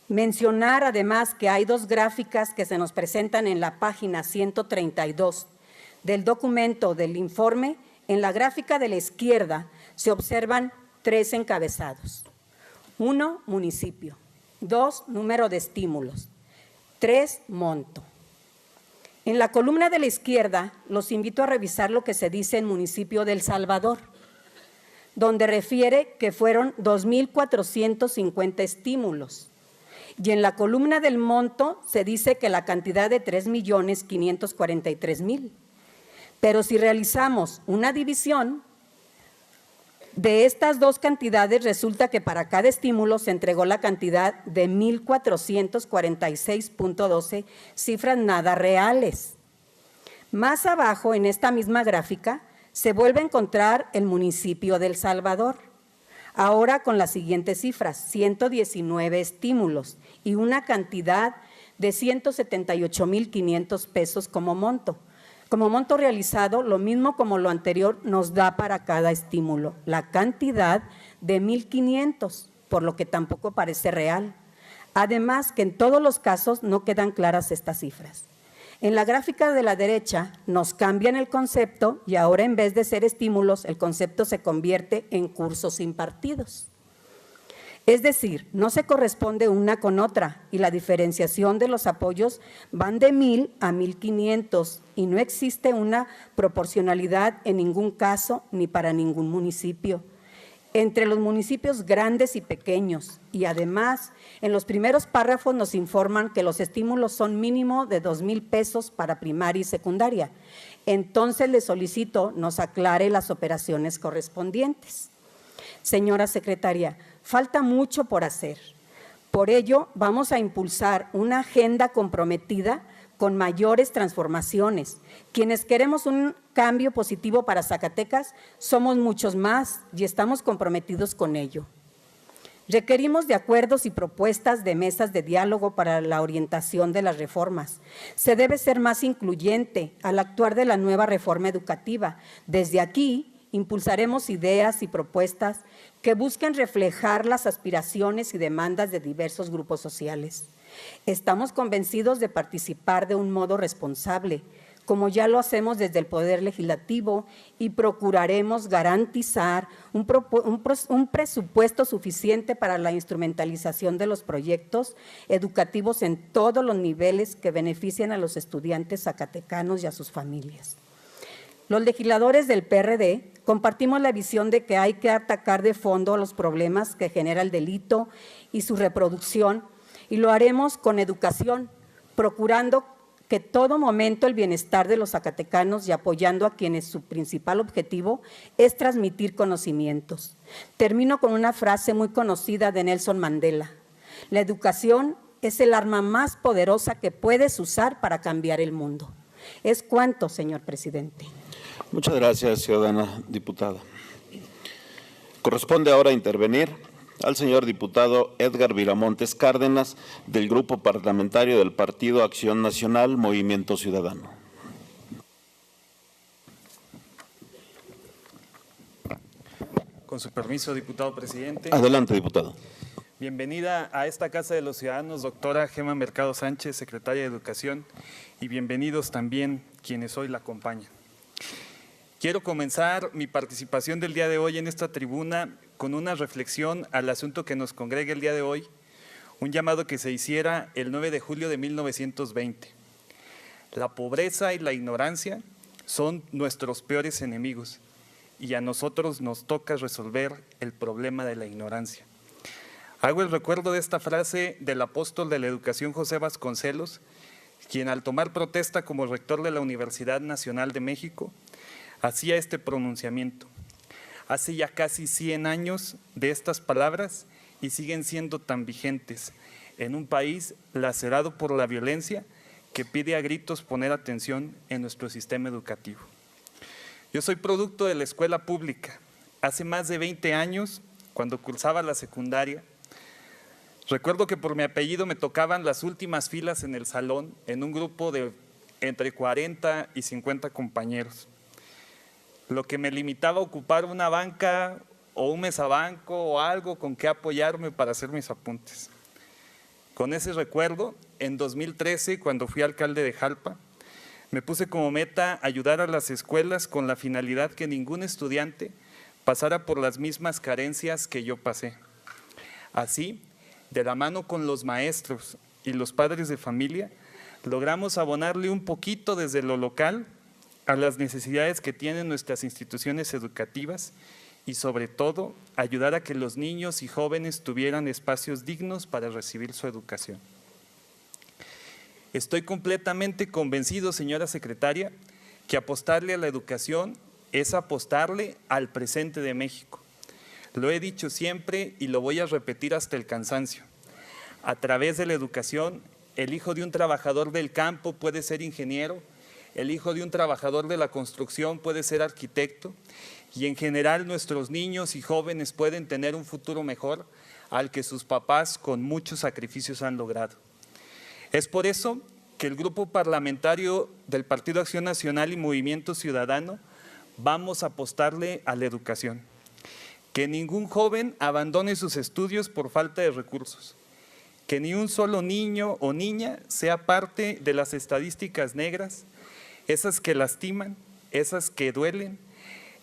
Mencionar además que hay dos gráficas que se nos presentan en la página 132 del documento del informe. En la gráfica de la izquierda se observan 3 encabezados. 1, municipio. 2, número de estímulos. 3, monto. En la columna de la izquierda los invito a revisar lo que se dice en municipio de El Salvador, donde refiere que fueron 2,450 estímulos. Y en la columna del monto se dice que la cantidad de 3,543,000. Pero si realizamos una división de estas dos cantidades, resulta que para cada estímulo se entregó la cantidad de 1,446,12, cifras nada reales. Más abajo, en esta misma gráfica, se vuelve a encontrar el municipio de El Salvador, ahora con las siguientes cifras: 119 estímulos y una cantidad de 178,500 pesos como monto. Como monto realizado, lo mismo como lo anterior, nos da para cada estímulo la cantidad de 1,500, por lo que tampoco parece real. Además, que en todos los casos no quedan claras estas cifras. En la gráfica de la derecha nos cambian el concepto y ahora en vez de ser estímulos, el concepto se convierte en cursos impartidos. Es decir, no se corresponde una con otra y la diferenciación de los apoyos van de 1,000 a 1,500 y no existe una proporcionalidad en ningún caso ni para ningún municipio. Entre los municipios grandes y pequeños, y además en los primeros párrafos nos informan que los estímulos son mínimo de 2,000 pesos para primaria y secundaria. Entonces le solicito nos aclare las operaciones correspondientes. Señora secretaria, falta mucho por hacer. Por ello, vamos a impulsar una agenda comprometida con mayores transformaciones. Quienes queremos un cambio positivo para Zacatecas somos muchos más y estamos comprometidos con ello. Requerimos de acuerdos y propuestas de mesas de diálogo para la orientación de las reformas. Se debe ser más incluyente al actuar de la nueva reforma educativa. Desde aquí impulsaremos ideas y propuestas que busquen reflejar las aspiraciones y demandas de diversos grupos sociales. Estamos convencidos de participar de un modo responsable, como ya lo hacemos desde el Poder Legislativo, y procuraremos garantizar un presupuesto suficiente para la instrumentalización de los proyectos educativos en todos los niveles que beneficien a los estudiantes zacatecanos y a sus familias. Los legisladores del PRD compartimos la visión de que hay que atacar de fondo los problemas que genera el delito y su reproducción, y lo haremos con educación, procurando que todo momento el bienestar de los zacatecanos y apoyando a quienes su principal objetivo es transmitir conocimientos. Termino con una frase muy conocida de Nelson Mandela: la educación es el arma más poderosa que puedes usar para cambiar el mundo. Es cuanto, señor presidente. Muchas gracias, ciudadana diputada. Corresponde ahora intervenir al señor diputado Edgar Viramontes Cárdenas, del Grupo Parlamentario del Partido Acción Nacional, Movimiento Ciudadano. Con su permiso, diputado presidente. Adelante, diputado. Bienvenida a esta Casa de los Ciudadanos, doctora Gema Mercado Sánchez, secretaria de Educación, y bienvenidos también quienes hoy la acompañan. Quiero comenzar mi participación del día de hoy en esta tribuna con una reflexión al asunto que nos congrega el día de hoy, un llamado que se hiciera el 9 de julio de 1920. La pobreza y la ignorancia son nuestros peores enemigos y a nosotros nos toca resolver el problema de la ignorancia. Hago el recuerdo de esta frase del apóstol de la educación José Vasconcelos, quien al tomar protesta como rector de la Universidad Nacional de México, hacía este pronunciamiento. Hace ya casi 100 años de estas palabras y siguen siendo tan vigentes en un país lacerado por la violencia que pide a gritos poner atención en nuestro sistema educativo. Yo soy producto de la escuela pública. Hace más de 20 años, cuando cursaba la secundaria, recuerdo que por mi apellido me tocaban las últimas filas en el salón en un grupo de entre 40 y 50 compañeros, lo que me limitaba a ocupar una banca o un mesabanco o algo con que apoyarme para hacer mis apuntes. Con ese recuerdo, en 2013, cuando fui alcalde de Jalpa, me puse como meta ayudar a las escuelas con la finalidad que ningún estudiante pasara por las mismas carencias que yo pasé. Así, de la mano con los maestros y los padres de familia, logramos abonarle un poquito desde lo local a las necesidades que tienen nuestras instituciones educativas y sobre todo ayudar a que los niños y jóvenes tuvieran espacios dignos para recibir su educación. Estoy completamente convencido, señora secretaria, que apostarle a la educación es apostarle al presente de México. Lo he dicho siempre y lo voy a repetir hasta el cansancio. A través de la educación, el hijo de un trabajador del campo puede ser ingeniero, el hijo de un trabajador de la construcción puede ser arquitecto y en general nuestros niños y jóvenes pueden tener un futuro mejor al que sus papás con muchos sacrificios han logrado. Es por eso que el Grupo Parlamentario del Partido Acción Nacional y Movimiento Ciudadano vamos a apostarle a la educación. Que ningún joven abandone sus estudios por falta de recursos. Que ni un solo niño o niña sea parte de las estadísticas negras, esas que lastiman, esas que duelen,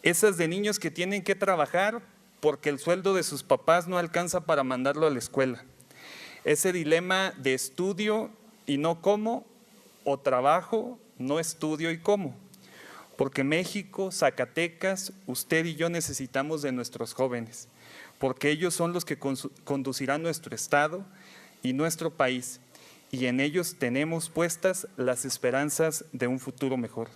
esas de niños que tienen que trabajar porque el sueldo de sus papás no alcanza para mandarlo a la escuela. Ese dilema de estudio y no como, o trabajo, no estudio y como. Porque México, Zacatecas, usted y yo necesitamos de nuestros jóvenes, porque ellos son los que conducirán nuestro estado y nuestro país, y en ellos tenemos puestas las esperanzas de un futuro mejor.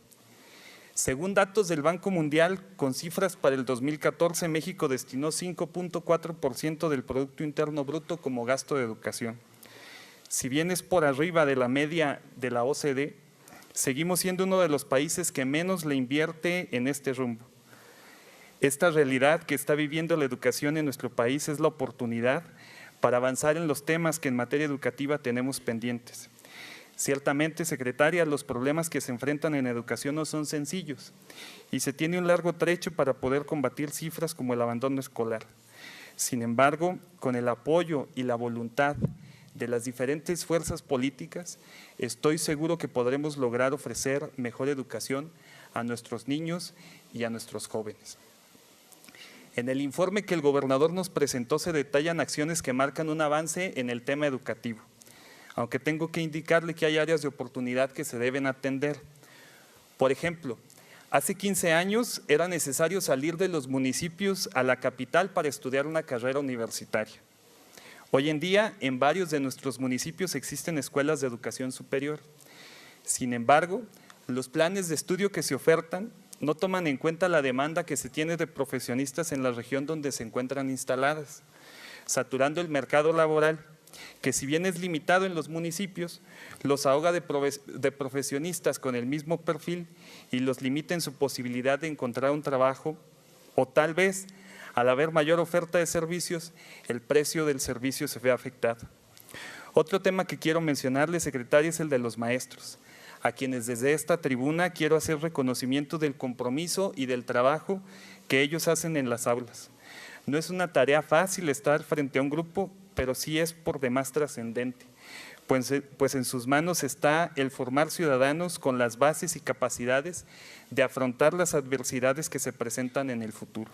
Según datos del Banco Mundial, con cifras para el 2014, México destinó 5.4% del Producto Interno Bruto como gasto de educación. Si bien es por arriba de la media de la OCDE, seguimos siendo uno de los países que menos le invierte en este rumbo. Esta realidad que está viviendo la educación en nuestro país es la oportunidad para avanzar en los temas que en materia educativa tenemos pendientes. Ciertamente, secretaria, los problemas que se enfrentan en educación no son sencillos y se tiene un largo trecho para poder combatir cifras como el abandono escolar. Sin embargo, con el apoyo y la voluntad de las diferentes fuerzas políticas, estoy seguro que podremos lograr ofrecer mejor educación a nuestros niños y a nuestros jóvenes. En el informe que el gobernador nos presentó se detallan acciones que marcan un avance en el tema educativo, aunque tengo que indicarle que hay áreas de oportunidad que se deben atender. Por ejemplo, hace 15 años era necesario salir de los municipios a la capital para estudiar una carrera universitaria. Hoy en día, en varios de nuestros municipios existen escuelas de educación superior. Sin embargo, los planes de estudio que se ofertan no toman en cuenta la demanda que se tiene de profesionistas en la región donde se encuentran instaladas, saturando el mercado laboral, que si bien es limitado en los municipios, los ahoga de profesionistas con el mismo perfil y los limita en su posibilidad de encontrar un trabajo, o tal vez, al haber mayor oferta de servicios, el precio del servicio se ve afectado. Otro tema que quiero mencionarle, secretaria, es el de los maestros, a quienes desde esta tribuna quiero hacer reconocimiento del compromiso y del trabajo que ellos hacen en las aulas. No es una tarea fácil estar frente a un grupo, pero sí es por demás trascendente, pues en sus manos está el formar ciudadanos con las bases y capacidades de afrontar las adversidades que se presentan en el futuro.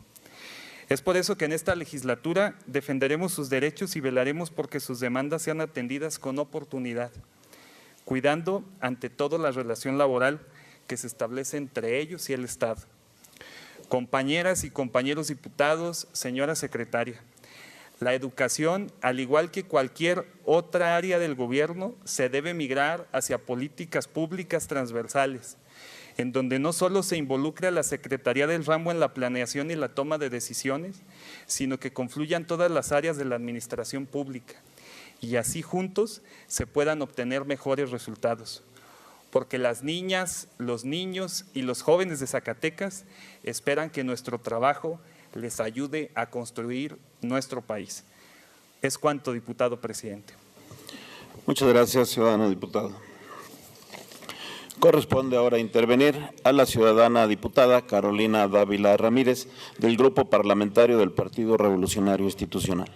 Es por eso que en esta legislatura defenderemos sus derechos y velaremos porque sus demandas sean atendidas con oportunidad, cuidando ante todo la relación laboral que se establece entre ellos y el Estado. Compañeras y compañeros diputados, señora secretaria, la educación, al igual que cualquier otra área del gobierno, se debe migrar hacia políticas públicas transversales, en donde no solo se involucre a la Secretaría del ramo en la planeación y la toma de decisiones, sino que confluyan todas las áreas de la administración pública y así juntos se puedan obtener mejores resultados. Porque las niñas, los niños y los jóvenes de Zacatecas esperan que nuestro trabajo les ayude a construir nuestro país. Es cuanto, diputado presidente. Muchas gracias, ciudadano diputado. Corresponde ahora intervenir a la ciudadana diputada Carolina Dávila Ramírez, del Grupo Parlamentario del Partido Revolucionario Institucional.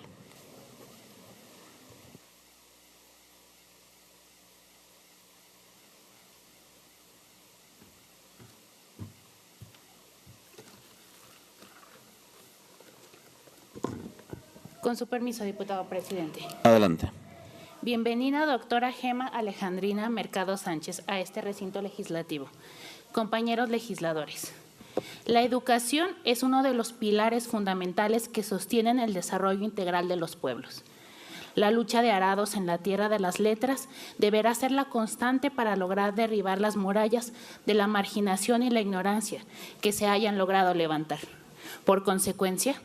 Con su permiso, diputado presidente. Adelante. Bienvenida, doctora Gema Alejandrina Mercado Sánchez, a este recinto legislativo. Compañeros legisladores, la educación es uno de los pilares fundamentales que sostienen el desarrollo integral de los pueblos. La lucha de arados en la tierra de las letras deberá ser la constante para lograr derribar las murallas de la marginación y la ignorancia que se hayan logrado levantar. Por consecuencia,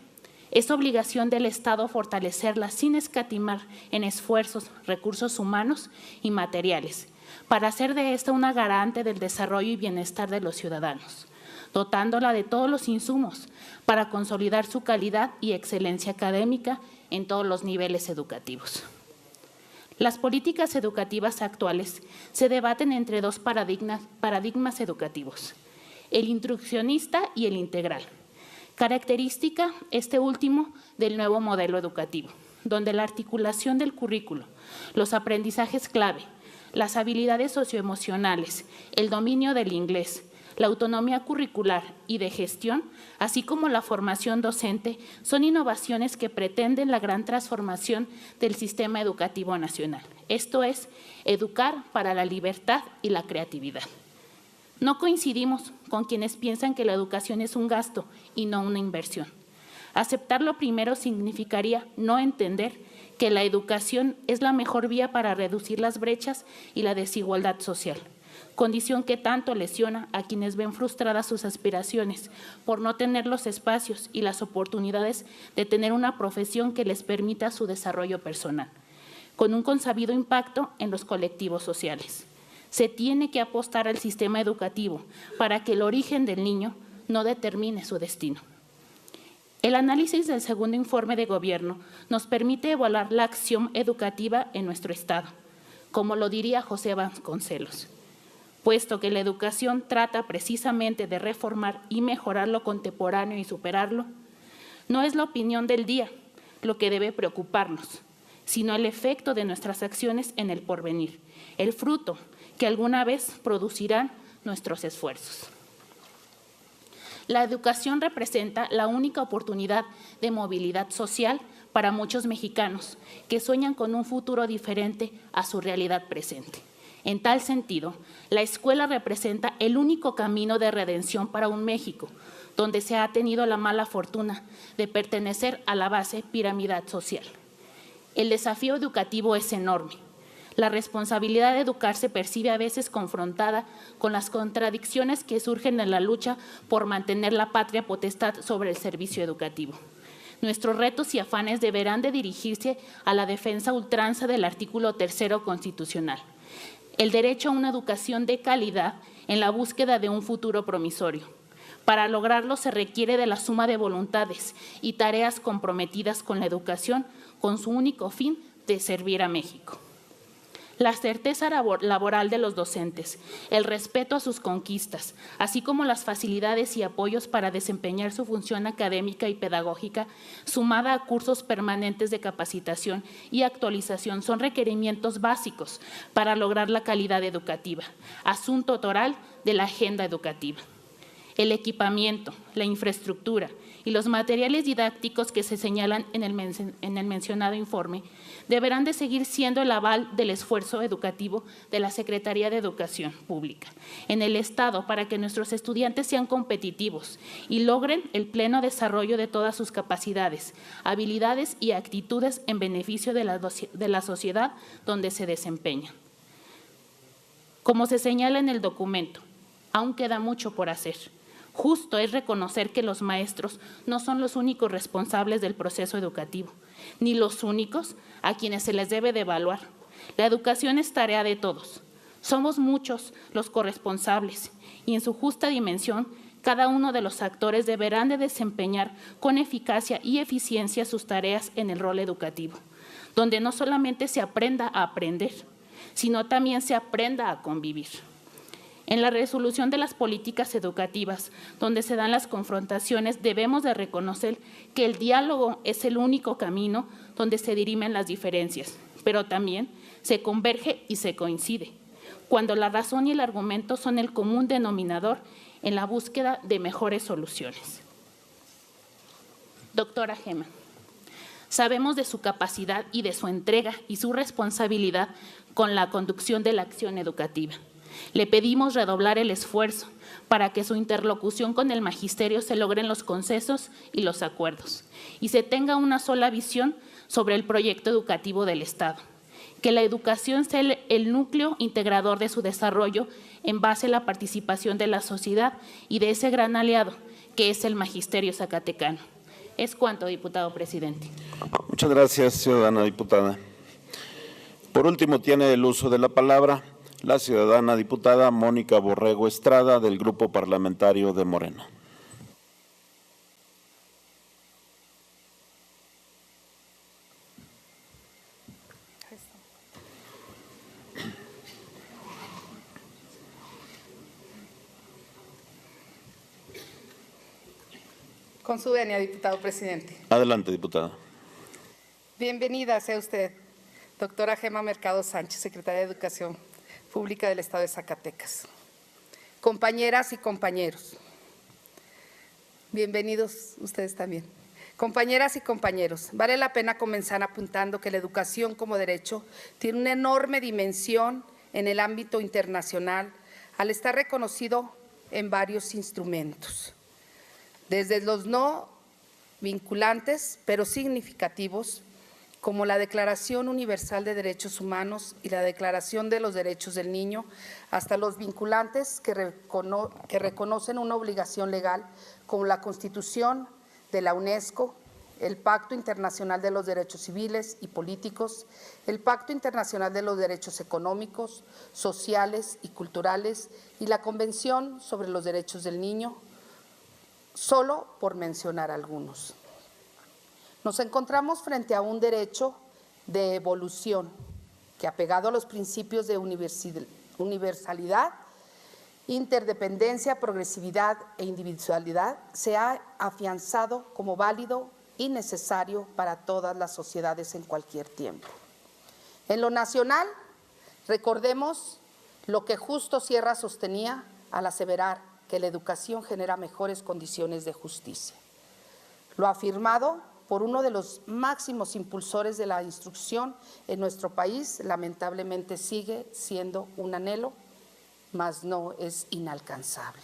es obligación del Estado fortalecerla sin escatimar en esfuerzos, recursos humanos y materiales, para hacer de esta una garante del desarrollo y bienestar de los ciudadanos, dotándola de todos los insumos para consolidar su calidad y excelencia académica en todos los niveles educativos. Las políticas educativas actuales se debaten entre dos paradigmas educativos, el instruccionista y el integral. Característica este último del nuevo modelo educativo, donde la articulación del currículo, los aprendizajes clave, las habilidades socioemocionales, el dominio del inglés, La autonomía curricular y de gestión, así como la formación docente, son innovaciones que pretenden la gran transformación del sistema educativo nacional. Esto es, educar para la libertad y la creatividad. No coincidimos con quienes piensan que la educación es un gasto y no una inversión. Aceptarlo primero significaría no entender que la educación es la mejor vía para reducir las brechas y la desigualdad social, condición que tanto lesiona a quienes ven frustradas sus aspiraciones por no tener los espacios y las oportunidades de tener una profesión que les permita su desarrollo personal, con un consabido impacto en los colectivos sociales. Se tiene que apostar al sistema educativo para que el origen del niño no determine su destino. El análisis del segundo informe de gobierno nos permite evaluar la acción educativa en nuestro Estado, como lo diría José Vasconcelos, puesto que la educación trata precisamente de reformar y mejorar lo contemporáneo y superarlo. No es la opinión del día lo que debe preocuparnos, sino el efecto de nuestras acciones en el porvenir, el fruto que alguna vez producirán nuestros esfuerzos. La educación representa la única oportunidad de movilidad social para muchos mexicanos que sueñan con un futuro diferente a su realidad presente. En tal sentido, la escuela representa el único camino de redención para un México, donde se ha tenido la mala fortuna de pertenecer a la base piramidal social. El desafío educativo es enorme. La responsabilidad de educar se percibe a veces confrontada con las contradicciones que surgen en la lucha por mantener la patria potestad sobre el servicio educativo. Nuestros retos y afanes deberán de dirigirse a la defensa a ultranza del artículo 3 constitucional, el derecho a una educación de calidad en la búsqueda de un futuro promisorio. Para lograrlo se requiere de la suma de voluntades y tareas comprometidas con la educación con su único fin de servir a México. La certeza laboral de los docentes, el respeto a sus conquistas, así como las facilidades y apoyos para desempeñar su función académica y pedagógica, sumada a cursos permanentes de capacitación y actualización, son requerimientos básicos para lograr la calidad educativa, asunto toral de la agenda educativa. El equipamiento, la infraestructura y los materiales didácticos que se señalan en el mencionado informe deberán de seguir siendo el aval del esfuerzo educativo de la Secretaría de Educación Pública en el Estado para que nuestros estudiantes sean competitivos y logren el pleno desarrollo de todas sus capacidades, habilidades y actitudes en beneficio de la sociedad donde se desempeñan. Como se señala en el documento, aún queda mucho por hacer. Justo es reconocer que los maestros no son los únicos responsables del proceso educativo, ni los únicos a quienes se les debe de evaluar. La educación es tarea de todos. Somos muchos los corresponsables y en su justa dimensión, cada uno de los actores deberán de desempeñar con eficacia y eficiencia sus tareas en el rol educativo, donde no solamente se aprenda a aprender, sino también se aprenda a convivir. En la resolución de las políticas educativas, donde se dan las confrontaciones, debemos de reconocer que el diálogo es el único camino donde se dirimen las diferencias, pero también se converge y se coincide, cuando la razón y el argumento son el común denominador en la búsqueda de mejores soluciones. Doctora Gema, sabemos de su capacidad y de su entrega y su responsabilidad con la conducción de la acción educativa. Le pedimos redoblar el esfuerzo para que su interlocución con el magisterio se logren los consensos y los acuerdos y se tenga una sola visión sobre el proyecto educativo del Estado. Que la educación sea el núcleo integrador de su desarrollo en base a la participación de la sociedad y de ese gran aliado que es el magisterio zacatecano. Es cuanto, diputado presidente. Muchas gracias, ciudadana diputada. Por último, tiene el uso de la palabra la ciudadana diputada Mónica Borrego Estrada, del Grupo Parlamentario de Morena. Con su venia, diputado presidente. Adelante, diputada. Bienvenida sea usted, doctora Gema Mercado Sánchez, secretaria de Educación Pública del Estado de Zacatecas. compañeras y compañeros. Bienvenidos ustedes también. Compañeras y compañeros, vale la pena comenzar apuntando que la educación como derecho tiene una enorme dimensión en el ámbito internacional al estar reconocido en varios instrumentos, desde los no vinculantes pero significativos, como la Declaración Universal de Derechos Humanos y la Declaración de los Derechos del Niño, hasta los vinculantes que reconocen una obligación legal, como la Constitución de la UNESCO, el Pacto Internacional de los Derechos Civiles y Políticos, el Pacto Internacional de los Derechos Económicos, Sociales y Culturales y la Convención sobre los Derechos del Niño, solo por mencionar algunos. Nos encontramos frente a un derecho de evolución que, apegado a los principios de universalidad, interdependencia, progresividad e individualidad, se ha afianzado como válido y necesario para todas las sociedades en cualquier tiempo. En lo nacional, recordemos lo que Justo Sierra sostenía al aseverar que la educación genera mejores condiciones de justicia. Lo afirmado por uno de los máximos impulsores de la instrucción en nuestro país, lamentablemente sigue siendo un anhelo, mas no es inalcanzable.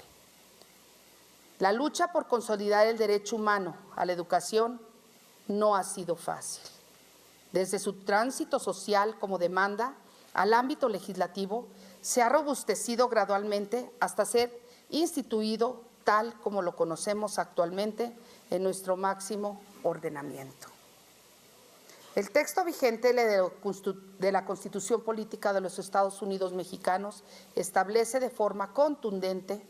La lucha por consolidar el derecho humano a la educación no ha sido fácil. Desde su tránsito social como demanda al ámbito legislativo, se ha robustecido gradualmente hasta ser instituido tal como lo conocemos actualmente en nuestro máximo ordenamiento. El texto vigente de la Constitución Política de los Estados Unidos Mexicanos establece de forma contundente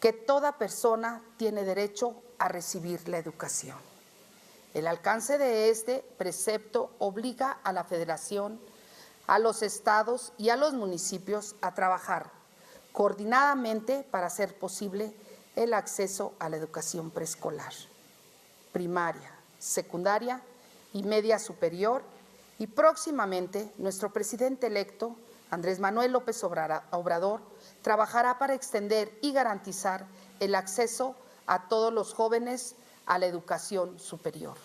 que toda persona tiene derecho a recibir la educación. El alcance de este precepto obliga a la Federación, a los estados y a los municipios a trabajar coordinadamente para hacer posible el acceso a la educación preescolar, primaria, secundaria y media superior, y próximamente nuestro presidente electo, Andrés Manuel López Obrador, trabajará para extender y garantizar el acceso a todos los jóvenes a la educación superior.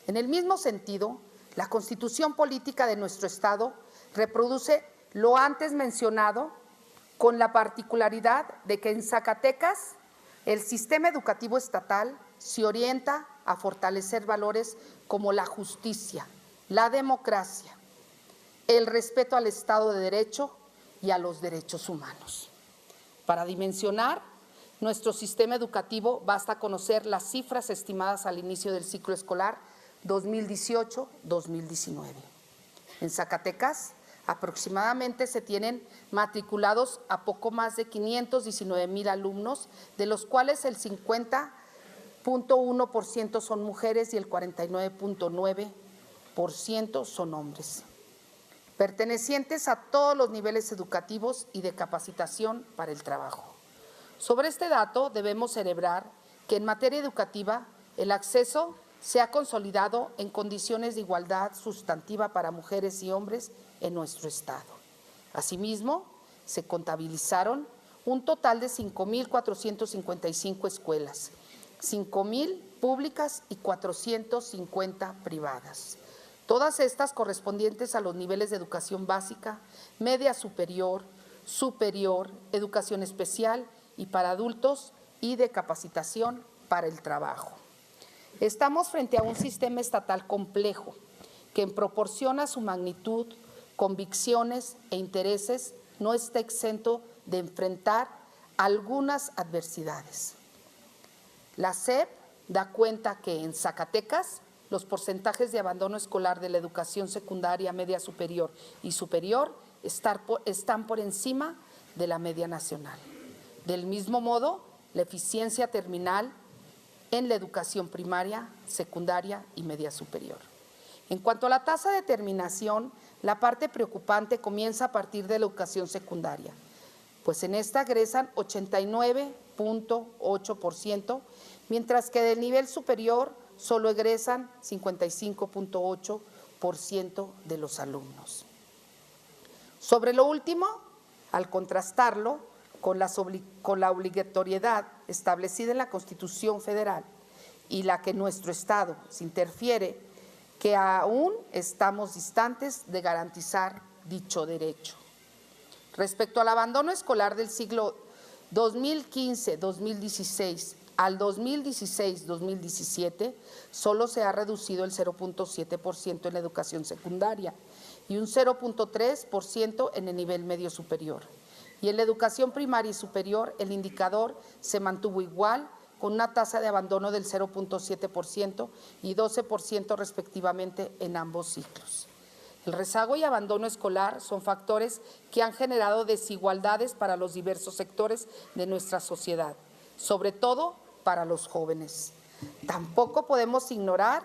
En el mismo sentido, la Constitución Política de nuestro Estado reproduce lo antes mencionado, con la particularidad de que en Zacatecas el sistema educativo estatal se orienta a fortalecer valores como la justicia, la democracia, el respeto al Estado de Derecho y a los derechos humanos. Para dimensionar nuestro sistema educativo basta conocer las cifras estimadas al inicio del ciclo escolar 2018-2019. En Zacatecas, aproximadamente se tienen matriculados a poco más de 519,000 alumnos, de los cuales el 50,1% son mujeres y el 49,9% son hombres, pertenecientes a todos los niveles educativos y de capacitación para el trabajo. Sobre este dato debemos celebrar que en materia educativa el acceso se ha consolidado en condiciones de igualdad sustantiva para mujeres y hombres en nuestro Estado. Asimismo, se contabilizaron un total de 5,455 escuelas, 5,000 públicas y 450 privadas. Todas estas correspondientes a los niveles de educación básica, media superior, superior, educación especial y para adultos y de capacitación para el trabajo. Estamos frente a un sistema estatal complejo que en proporción a su magnitud, convicciones e intereses no está exento de enfrentar algunas adversidades. La SEP da cuenta que en Zacatecas los porcentajes de abandono escolar de la educación secundaria, media superior y superior están por encima de la media nacional. Del mismo modo, la eficiencia terminal en la educación primaria, secundaria y media superior. En cuanto a la tasa de terminación, la parte preocupante comienza a partir de la educación secundaria, pues en esta egresan 89,8%, mientras que del nivel superior solo egresan 55,8% de los alumnos. Sobre lo último, al contrastarlo con la obligatoriedad establecida en la Constitución Federal y la que nuestro Estado se interfiere, que aún estamos distantes de garantizar dicho derecho. Respecto al abandono escolar del siglo 2015-2016 al 2016-2017, solo se ha reducido el 0.7% en la educación secundaria y un 0.3% en el nivel medio superior. Y en la educación primaria y superior, el indicador se mantuvo igual, con una tasa de abandono del 0.7% y 12% respectivamente en ambos ciclos. El rezago y abandono escolar son factores que han generado desigualdades para los diversos sectores de nuestra sociedad, sobre todo para los jóvenes. Tampoco podemos ignorar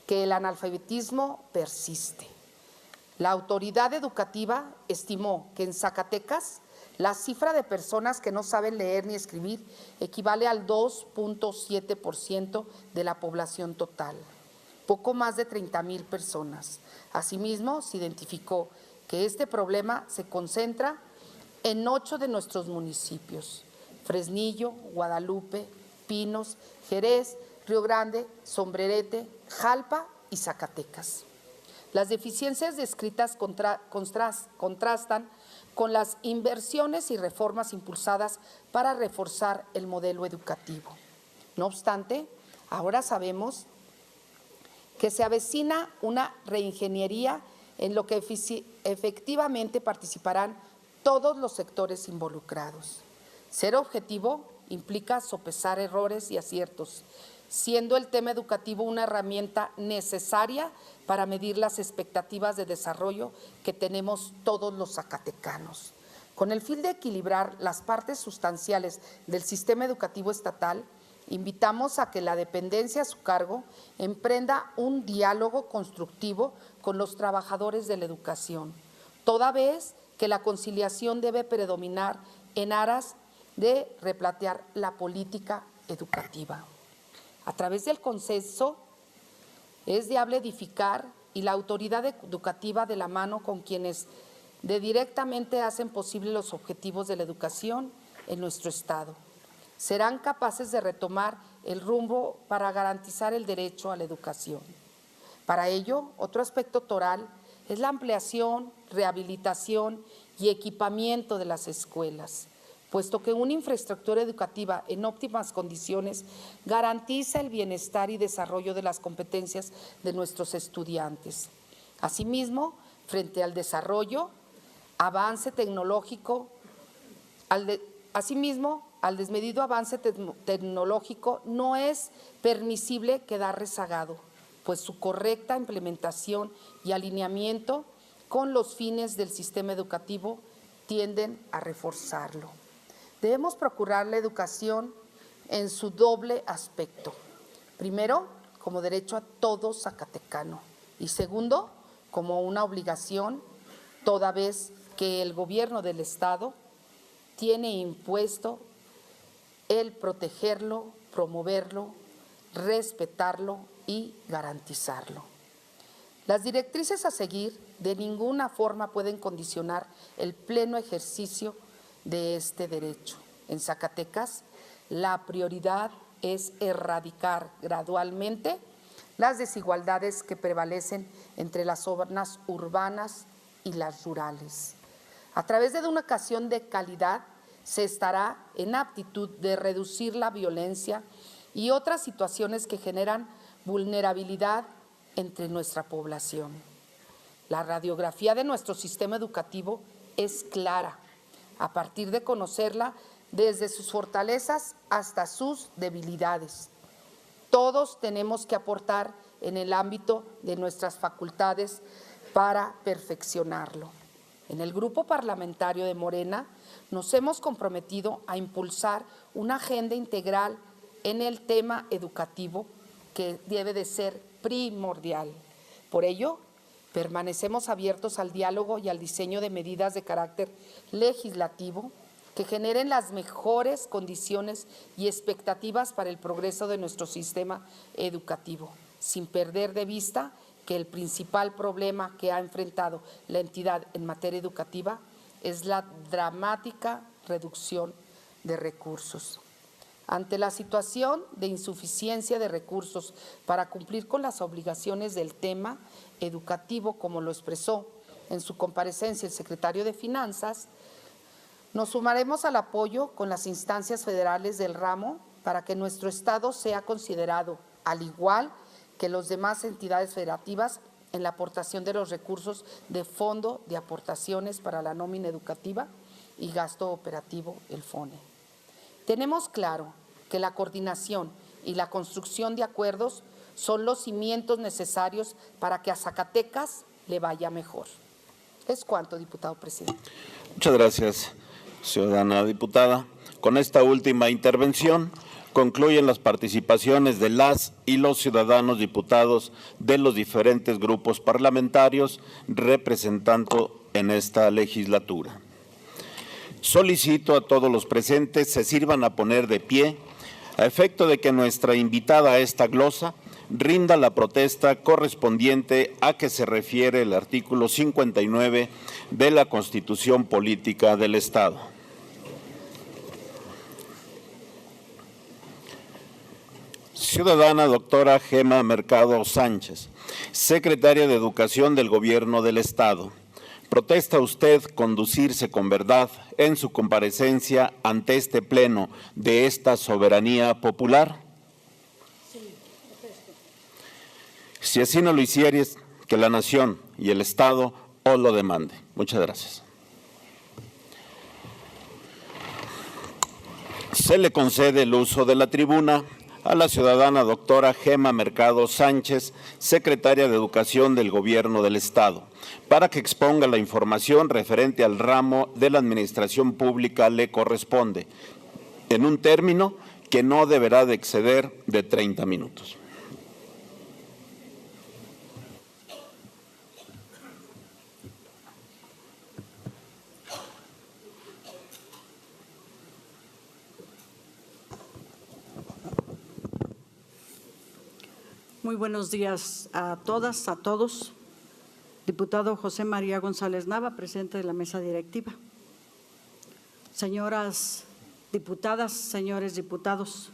que el analfabetismo persiste. La autoridad educativa estimó que en Zacatecas la cifra de personas que no saben leer ni escribir equivale al 2.7% de la población total, poco más de 30,000 personas. Asimismo, se identificó que este problema se concentra en 8 de nuestros municipios: Fresnillo, Guadalupe, Pinos, Jerez, Río Grande, Sombrerete, Jalpa y Zacatecas. Las deficiencias descritas contrastan con las inversiones y reformas impulsadas para reforzar el modelo educativo. No obstante, ahora sabemos que se avecina una reingeniería en lo que efectivamente participarán todos los sectores involucrados. Ser objetivo implica sopesar errores y aciertos, siendo el tema educativo una herramienta necesaria para medir las expectativas de desarrollo que tenemos todos los zacatecanos. Con el fin de equilibrar las partes sustanciales del sistema educativo estatal, invitamos a que la dependencia a su cargo emprenda un diálogo constructivo con los trabajadores de la educación, toda vez que la conciliación debe predominar en aras de replantear la política educativa. A través del consenso es viable edificar y la autoridad educativa, de la mano con quienes directamente hacen posible los objetivos de la educación en nuestro Estado, serán capaces de retomar el rumbo para garantizar el derecho a la educación. Para ello, otro aspecto toral es la ampliación, rehabilitación y equipamiento de las escuelas, puesto que una infraestructura educativa en óptimas condiciones garantiza el bienestar y desarrollo de las competencias de nuestros estudiantes. Asimismo, frente al desarrollo, avance tecnológico, al desmedido avance tecnológico no es permisible quedar rezagado, pues su correcta implementación y alineamiento con los fines del sistema educativo tienden a reforzarlo. Debemos procurar la educación en su doble aspecto. Primero, como derecho a todo zacatecano, y segundo, como una obligación, toda vez que el gobierno del Estado tiene impuesto el protegerlo, promoverlo, respetarlo y garantizarlo. Las directrices a seguir de ninguna forma pueden condicionar el pleno ejercicio de este derecho. En Zacatecas, la prioridad es erradicar gradualmente las desigualdades que prevalecen entre las zonas urbanas y las rurales. A través de una educación de calidad, se estará en aptitud de reducir la violencia y otras situaciones que generan vulnerabilidad entre nuestra población. La radiografía de nuestro sistema educativo es clara, a partir de conocerla desde sus fortalezas hasta sus debilidades. Todos tenemos que aportar en el ámbito de nuestras facultades para perfeccionarlo. En el grupo parlamentario de Morena nos hemos comprometido a impulsar una agenda integral en el tema educativo que debe de ser primordial. Por ello, permanecemos abiertos al diálogo y al diseño de medidas de carácter legislativo que generen las mejores condiciones y expectativas para el progreso de nuestro sistema educativo, sin perder de vista que el principal problema que ha enfrentado la entidad en materia educativa es la dramática reducción de recursos. Ante la situación de insuficiencia de recursos para cumplir con las obligaciones del tema educativo, como lo expresó en su comparecencia el secretario de Finanzas, nos sumaremos al apoyo con las instancias federales del ramo para que nuestro Estado sea considerado, al igual que las demás entidades federativas, en la aportación de los recursos de Fondo de Aportaciones para la Nómina Educativa y Gasto Operativo, el FONE. Tenemos claro que la coordinación y la construcción de acuerdos son los cimientos necesarios para que a Zacatecas le vaya mejor. Es cuanto, diputado presidente. Muchas gracias, ciudadana diputada. Con esta última intervención concluyen las participaciones de las y los ciudadanos diputados de los diferentes grupos parlamentarios representando en esta legislatura. Solicito a todos los presentes se sirvan a poner de pie a efecto de que nuestra invitada a esta glosa rinda la protesta correspondiente a que se refiere el artículo 59 de la Constitución Política del Estado. Ciudadana doctora Gema Mercado Sánchez, secretaria de Educación del Gobierno del Estado. ¿Protesta usted conducirse con verdad en su comparecencia ante este pleno de esta soberanía popular? Sí. Si así no lo hicieres, que la nación y el Estado os lo demande. Muchas gracias. Se le concede el uso de la tribuna a la ciudadana doctora Gema Mercado Sánchez, secretaria de Educación del Gobierno del Estado, para que exponga la información referente al ramo de la administración pública le corresponde, en un término que no deberá de exceder de 30 minutos. Muy buenos días a todas, a todos. Diputado José María González Nava, presidente de la mesa directiva. Señoras diputadas, señores diputados,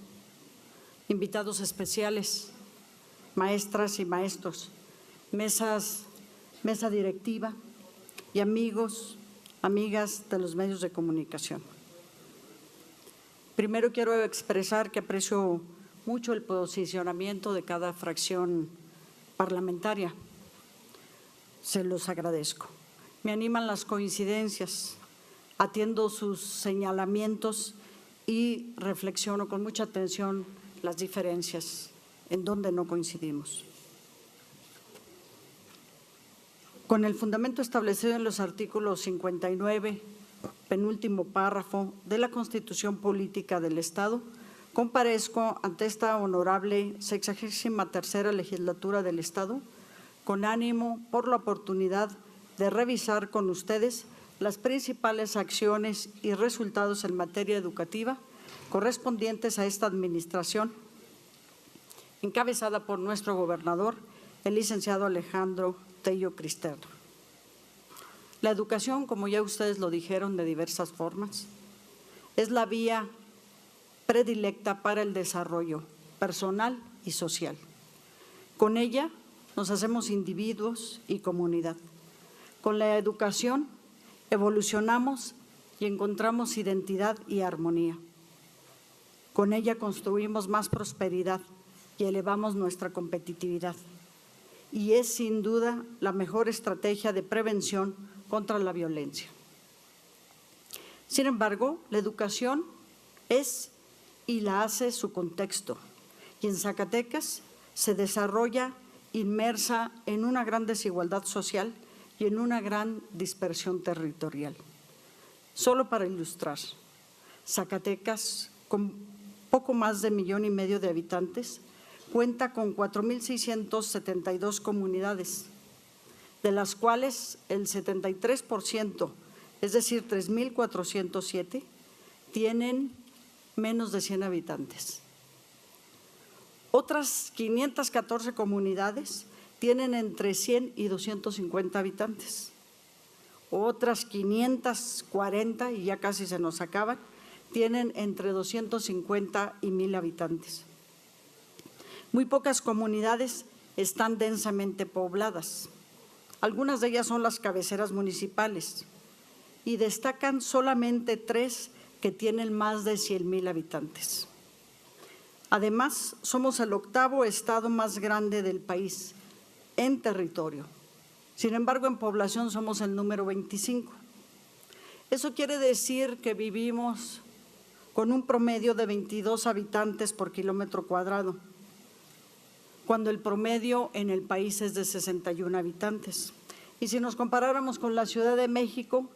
invitados especiales, maestras y maestros, mesa directiva y amigos, amigas de los medios de comunicación. Primero quiero expresar que aprecio mucho el posicionamiento de cada fracción parlamentaria. Se los agradezco. Me animan las coincidencias, atiendo sus señalamientos y reflexiono con mucha atención las diferencias en donde no coincidimos. Con el fundamento establecido en los artículos 59, penúltimo párrafo de la Constitución Política del Estado, comparezco ante esta honorable 63ª legislatura del Estado con ánimo por la oportunidad de revisar con ustedes las principales acciones y resultados en materia educativa correspondientes a esta administración, encabezada por nuestro gobernador, el licenciado Alejandro Tello Cristerna. La educación, como ya ustedes lo dijeron de diversas formas, es la vía predilecta para el desarrollo personal y social. Con ella nos hacemos individuos y comunidad. Con la educación evolucionamos y encontramos identidad y armonía. Con ella construimos más prosperidad y elevamos nuestra competitividad. Y es sin duda la mejor estrategia de prevención contra la violencia. Sin embargo, la educación es y la hace su contexto, y en Zacatecas se desarrolla inmersa en una gran desigualdad social y en una gran dispersión territorial. Solo para ilustrar, Zacatecas, con poco más de 1,5 millones de habitantes, cuenta con 4,672 comunidades, de las cuales el 73%, es decir, 3,407, tienen menos de 100 habitantes. Otras 514 comunidades tienen entre 100 y 250 habitantes. otras 540, y ya casi se nos acaban, tienen entre 250 y 1,000 habitantes. Muy pocas comunidades están densamente pobladas. Algunas de ellas son las cabeceras municipales y destacan solamente 3 que tienen más de 100,000 habitantes. Además, somos el 8º estado más grande del país en territorio. Sin embargo, en población somos el número 25. Eso quiere decir que vivimos con un promedio de 22 habitantes por kilómetro cuadrado, cuando el promedio en el país es de 61 habitantes. Y si nos comparáramos con la Ciudad de México,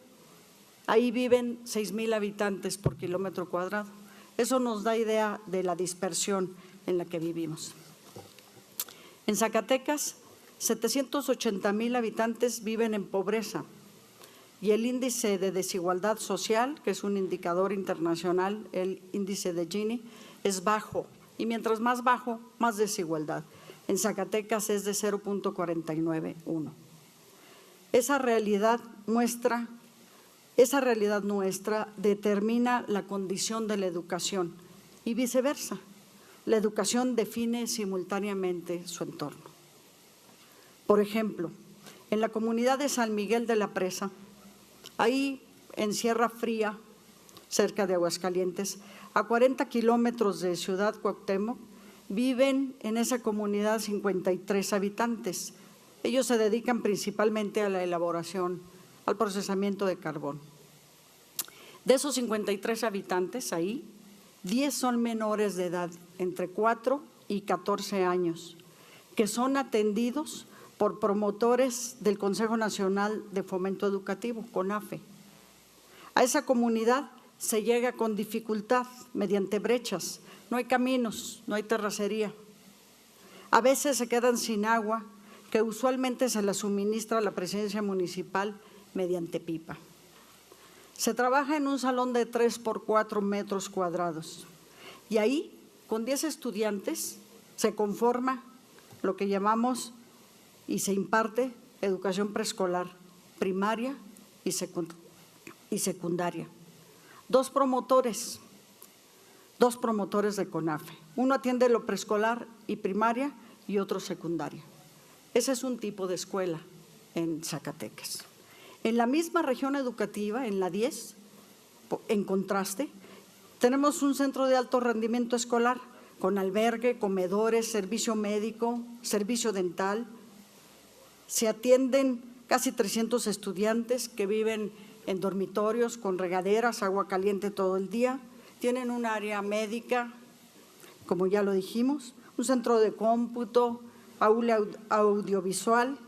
ahí viven 6,000 habitantes por kilómetro cuadrado. Eso nos da idea de la dispersión en la que vivimos. En Zacatecas, 780,000 habitantes viven en pobreza y el índice de desigualdad social, que es un indicador internacional, el índice de Gini, es bajo, y mientras más bajo, más desigualdad. En Zacatecas es de 0.491. Esa realidad nuestra determina la condición de la educación y viceversa. La educación define simultáneamente su entorno. Por ejemplo, en la comunidad de San Miguel de la Presa, ahí en Sierra Fría, cerca de Aguascalientes, a 40 kilómetros de Ciudad Cuauhtémoc, viven en esa comunidad 53 habitantes. Ellos se dedican principalmente a la elaboración, al procesamiento de carbón. De esos 53 habitantes ahí, 10 son menores de edad, entre 4 y 14 años, que son atendidos por promotores del Consejo Nacional de Fomento Educativo, CONAFE. A esa comunidad se llega con dificultad, mediante brechas. No hay caminos, no hay terracería. A veces se quedan sin agua, que usualmente se la suministra la presidencia municipal mediante pipa. Se trabaja en un salón de 3 por 4 metros cuadrados y ahí, con 10 estudiantes, se conforma lo que llamamos y se imparte educación preescolar, primaria y secundaria. Dos promotores de CONAFE. Uno atiende lo preescolar y primaria y otro secundaria. Ese es un tipo de escuela en Zacatecas. En la misma región educativa, en la 10, en contraste, tenemos un centro de alto rendimiento escolar con albergue, comedores, servicio médico, servicio dental. Se atienden casi 300 estudiantes que viven en dormitorios con regaderas, agua caliente todo el día. Tienen un área médica, como ya lo dijimos, un centro de cómputo, aula audiovisual,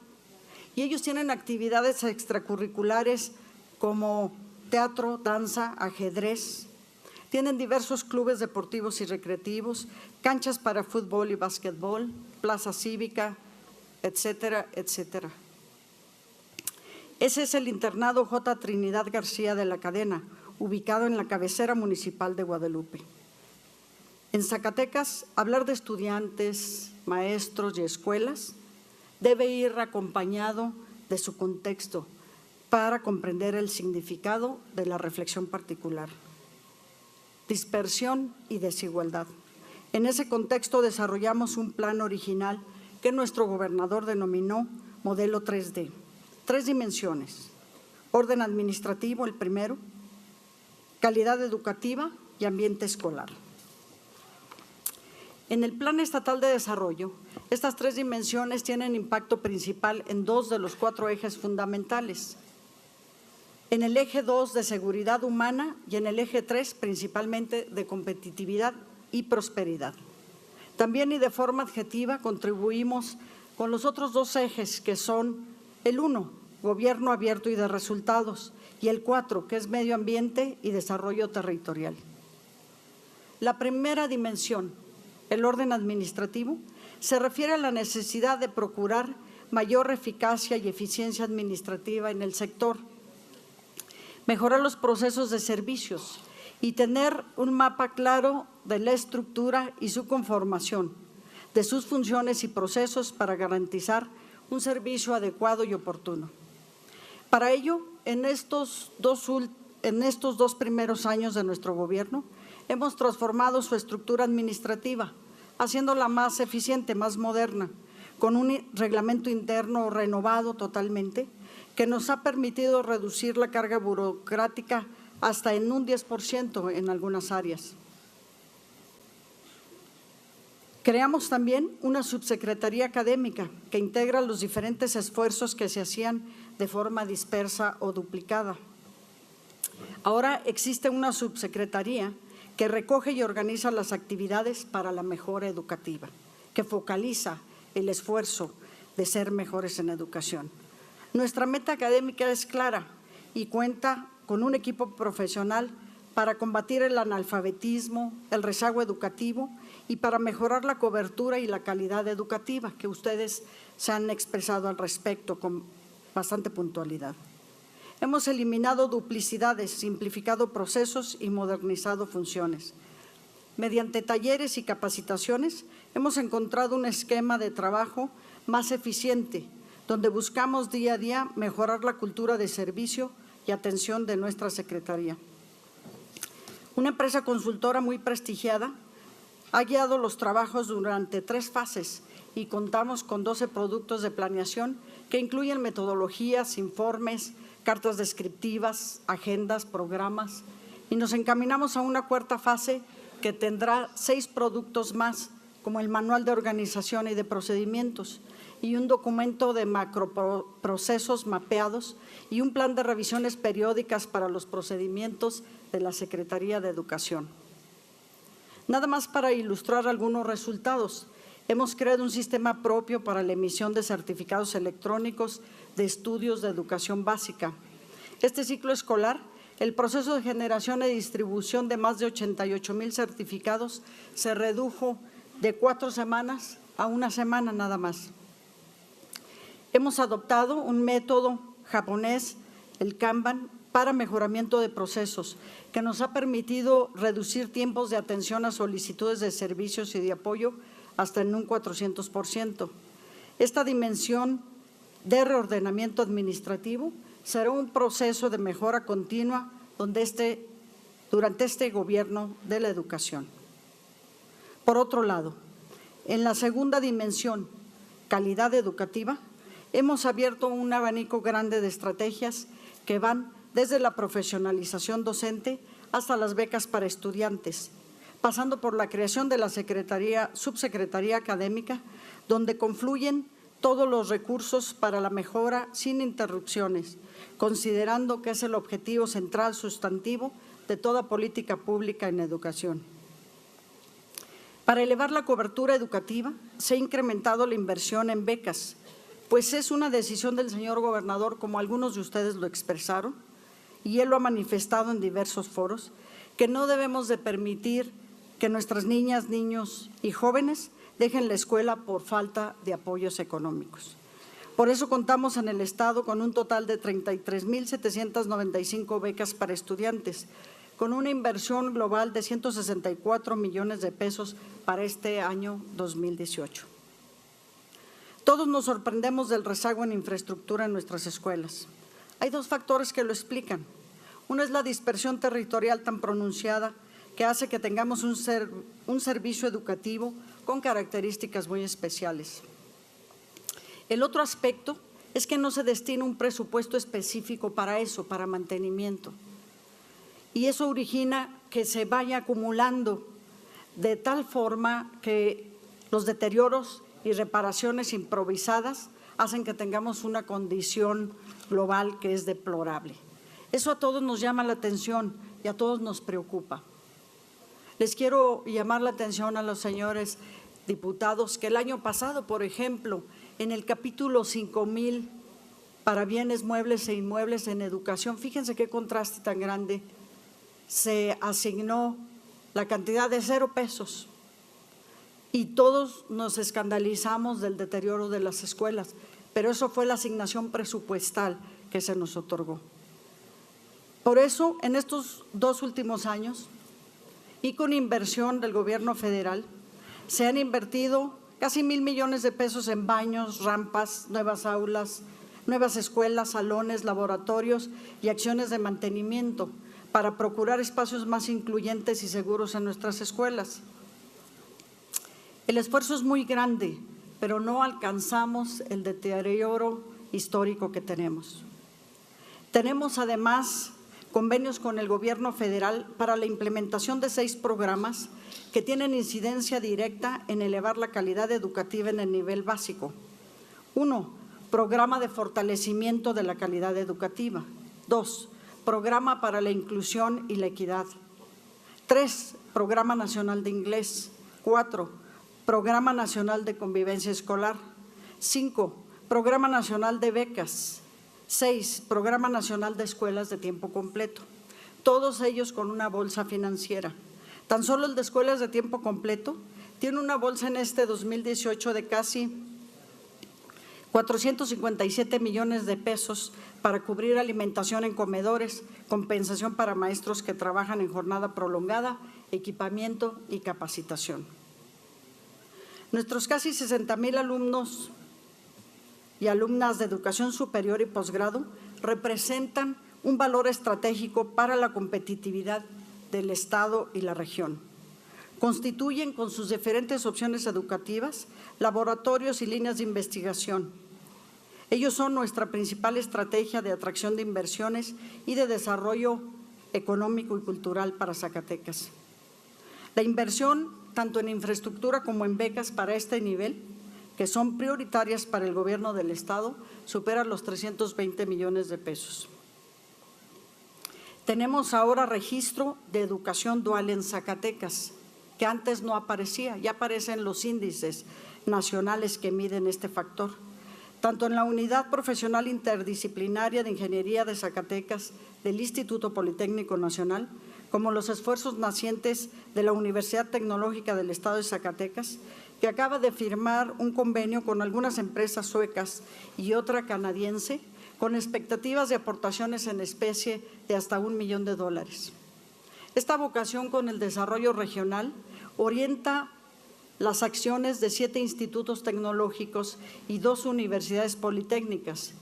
y ellos tienen actividades extracurriculares como teatro, danza, ajedrez. Tienen diversos clubes deportivos y recreativos, canchas para fútbol y básquetbol, plaza cívica, etcétera, etcétera. Ese es el internado J. Trinidad García de la Cadena, ubicado en la cabecera municipal de Guadalupe. En Zacatecas, hablar de estudiantes, maestros y escuelas debe ir acompañado de su contexto para comprender el significado de la reflexión particular. Dispersión y desigualdad. En ese contexto desarrollamos un plan original que nuestro gobernador denominó modelo 3D. 3 dimensiones: orden administrativo, el primero, calidad educativa y ambiente escolar. En el Plan Estatal de Desarrollo, estas 3 dimensiones tienen impacto principal en 2 de los 4 ejes fundamentales. En el eje 2 de seguridad humana y en el eje 3 principalmente de competitividad y prosperidad. También y de forma adjetiva contribuimos con los otros 2 ejes que son el 1, gobierno abierto y de resultados, y el 4, que es medio ambiente y desarrollo territorial. La primera dimensión, el orden administrativo, se refiere a la necesidad de procurar mayor eficacia y eficiencia administrativa en el sector, mejorar los procesos de servicios y tener un mapa claro de la estructura y su conformación, de sus funciones y procesos para garantizar un servicio adecuado y oportuno. Para ello, en estos dos primeros años de nuestro gobierno, hemos transformado su estructura administrativa, haciéndola más eficiente, más moderna, con un reglamento interno renovado totalmente, que nos ha permitido reducir la carga burocrática hasta en un 10% en algunas áreas. Creamos también una subsecretaría académica que integra los diferentes esfuerzos que se hacían de forma dispersa o duplicada. Ahora existe una subsecretaría que recoge y organiza las actividades para la mejora educativa, que focaliza el esfuerzo de ser mejores en educación. Nuestra meta académica es clara y cuenta con un equipo profesional para combatir el analfabetismo, el rezago educativo y para mejorar la cobertura y la calidad educativa, que ustedes se han expresado al respecto con bastante puntualidad. Hemos eliminado duplicidades, simplificado procesos y modernizado funciones. Mediante talleres y capacitaciones hemos encontrado un esquema de trabajo más eficiente, donde buscamos día a día mejorar la cultura de servicio y atención de nuestra Secretaría. Una empresa consultora muy prestigiada ha guiado los trabajos durante 3 fases y contamos con 12 productos de planeación que incluyen metodologías, informes, cartas descriptivas, agendas, programas, y nos encaminamos a una 4ª fase que tendrá 6 productos más, como el manual de organización y de procedimientos y un documento de macroprocesos mapeados y un plan de revisiones periódicas para los procedimientos de la Secretaría de Educación. Nada más para ilustrar algunos resultados. Hemos creado un sistema propio para la emisión de certificados electrónicos de estudios de educación básica. Este ciclo escolar, el proceso de generación y distribución de más de 88,000 certificados se redujo de 4 semanas a 1 semana nada más. Hemos adoptado un método japonés, el Kanban, para mejoramiento de procesos, que nos ha permitido reducir tiempos de atención a solicitudes de servicios y de apoyo hasta en un 400%. Esta dimensión de reordenamiento administrativo será un proceso de mejora continua durante este gobierno de la educación. Por otro lado, en la segunda dimensión, calidad educativa, hemos abierto un abanico grande de estrategias que van desde la profesionalización docente hasta las becas para estudiantes, pasando por la creación de la subsecretaría académica, donde confluyen todos los recursos para la mejora sin interrupciones, considerando que es el objetivo central sustantivo de toda política pública en educación. Para elevar la cobertura educativa, se ha incrementado la inversión en becas, pues es una decisión del señor gobernador, como algunos de ustedes lo expresaron, y él lo ha manifestado en diversos foros, que no debemos de permitir que nuestras niñas, niños y jóvenes dejen la escuela por falta de apoyos económicos. Por eso contamos en el Estado con un total de 33,795 becas para estudiantes, con una inversión global de 164 millones de pesos para este año 2018. Todos nos sorprendemos del rezago en infraestructura en nuestras escuelas. Hay 2 factores que lo explican. Uno es la dispersión territorial tan pronunciada que hace que tengamos un servicio educativo con características muy especiales. El otro aspecto es que no se destina un presupuesto específico para eso, para mantenimiento. Y eso origina que se vaya acumulando de tal forma que los deterioros y reparaciones improvisadas hacen que tengamos una condición global que es deplorable. Eso a todos nos llama la atención y a todos nos preocupa. Les quiero llamar la atención a los señores diputados que el año pasado, por ejemplo, en el capítulo 5,000 para bienes muebles e inmuebles en educación, fíjense qué contraste tan grande, se asignó la cantidad de 0 pesos y todos nos escandalizamos del deterioro de las escuelas, pero eso fue la asignación presupuestal que se nos otorgó. Por eso, en estos 2 últimos años y con inversión del gobierno federal, se han invertido casi 1,000 millones de pesos en baños, rampas, nuevas aulas, nuevas escuelas, salones, laboratorios y acciones de mantenimiento para procurar espacios más incluyentes y seguros en nuestras escuelas. El esfuerzo es muy grande, pero no alcanzamos el deterioro histórico que tenemos. Tenemos además convenios con el Gobierno federal para la implementación de 6 programas que tienen incidencia directa en elevar la calidad educativa en el nivel básico. 1. Programa de fortalecimiento de la calidad educativa. 2. Programa para la inclusión y la equidad. 3. Programa Nacional de Inglés. 4. Programa Nacional de Convivencia Escolar. 5. Programa Nacional de Becas. 6. Programa Nacional de Escuelas de Tiempo Completo. Todos ellos con una bolsa financiera. Tan solo el de Escuelas de Tiempo Completo tiene una bolsa en este 2018 de casi 457 millones de pesos para cubrir alimentación en comedores, compensación para maestros que trabajan en jornada prolongada, equipamiento y capacitación. Nuestros casi 60,000 alumnos y alumnas de educación superior y posgrado representan un valor estratégico para la competitividad del Estado y la región. Constituyen con sus diferentes opciones educativas, laboratorios y líneas de investigación. Ellos son nuestra principal estrategia de atracción de inversiones y de desarrollo económico y cultural para Zacatecas. La inversión, tanto en infraestructura como en becas para este nivel, que son prioritarias para el Gobierno del Estado, supera los 320 millones de pesos. Tenemos ahora registro de educación dual en Zacatecas, que antes no aparecía, ya aparecen los índices nacionales que miden este factor. Tanto en la Unidad Profesional Interdisciplinaria de Ingeniería de Zacatecas del Instituto Politécnico Nacional, como los esfuerzos nacientes de la Universidad Tecnológica del Estado de Zacatecas, que acaba de firmar un convenio con algunas empresas suecas y otra canadiense, con expectativas de aportaciones en especie de hasta $1 millón. Esta vocación con el desarrollo regional orienta las acciones de 7 institutos tecnológicos y 2 universidades politécnicas,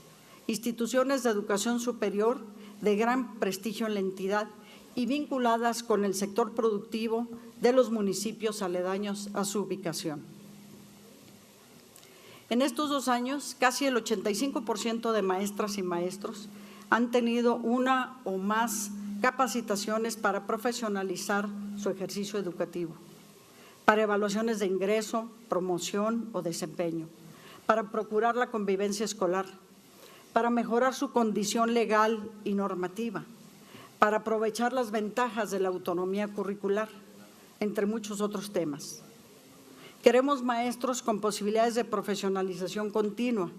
instituciones de educación superior de gran prestigio en la entidad y vinculadas con el sector productivo de los municipios aledaños a su ubicación. En estos 2 años, casi el 85% de maestras y maestros han tenido una o más capacitaciones para profesionalizar su ejercicio educativo, para evaluaciones de ingreso, promoción o desempeño, para procurar la convivencia escolar, para mejorar su condición legal y normativa, para aprovechar las ventajas de la autonomía curricular, entre muchos otros temas. Queremos maestros con posibilidades de profesionalización continua,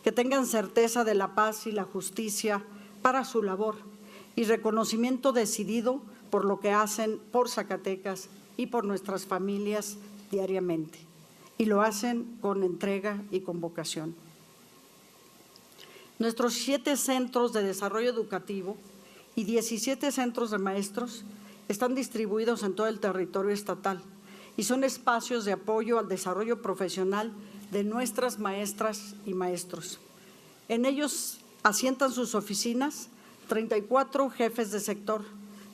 que tengan certeza de la paz y la justicia para su labor y reconocimiento decidido por lo que hacen por Zacatecas y por nuestras familias diariamente, y lo hacen con entrega y con vocación. Nuestros 7 centros de desarrollo educativo y 17 centros de maestros están distribuidos en todo el territorio estatal y son espacios de apoyo al desarrollo profesional de nuestras maestras y maestros. En ellos asientan sus oficinas 34 jefes de sector,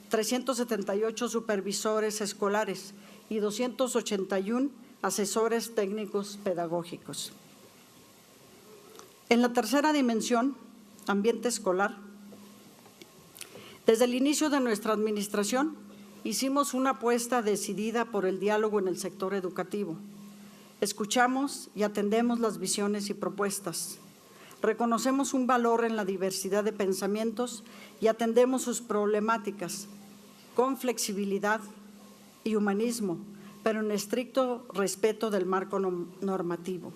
378 supervisores escolares y 281 asesores técnicos pedagógicos. En la tercera dimensión, ambiente escolar, desde el inicio de nuestra administración hicimos una apuesta decidida por el diálogo en el sector educativo. Escuchamos y atendemos las visiones y propuestas. Reconocemos un valor en la diversidad de pensamientos y atendemos sus problemáticas con flexibilidad y humanismo, pero en estricto respeto del marco normativo.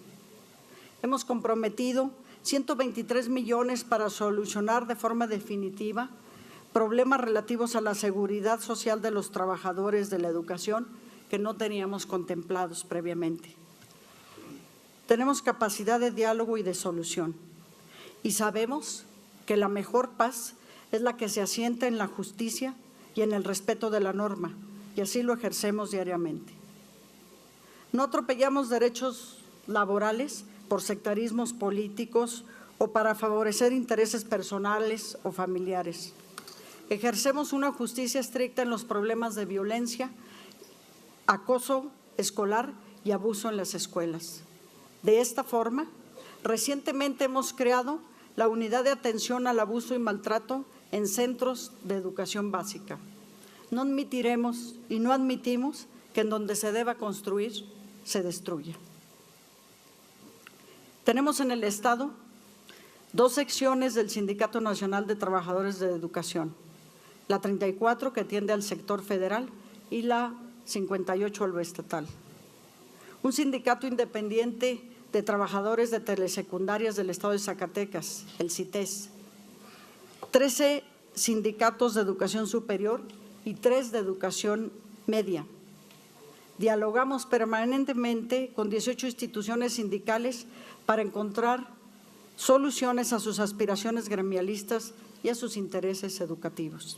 Hemos comprometido 123 millones para solucionar de forma definitiva problemas relativos a la seguridad social de los trabajadores de la educación que no teníamos contemplados previamente. Tenemos capacidad de diálogo y de solución y sabemos que la mejor paz es la que se asienta en la justicia y en el respeto de la norma, y así lo ejercemos diariamente. No atropellamos derechos laborales por sectarismos políticos o para favorecer intereses personales o familiares. Ejercemos una justicia estricta en los problemas de violencia, acoso escolar y abuso en las escuelas. De esta forma, recientemente hemos creado la Unidad de Atención al Abuso y Maltrato en Centros de Educación Básica. No admitiremos y no admitimos que en donde se deba construir, se destruya. Tenemos en el Estado 2 secciones del Sindicato Nacional de Trabajadores de Educación, la 34 que atiende al sector federal y la 58 a lo estatal. Un sindicato independiente de trabajadores de telesecundarias del Estado de Zacatecas, el CITES, 13 sindicatos de educación superior y 3 de educación media. Dialogamos permanentemente con 18 instituciones sindicales para encontrar soluciones a sus aspiraciones gremialistas y a sus intereses educativos.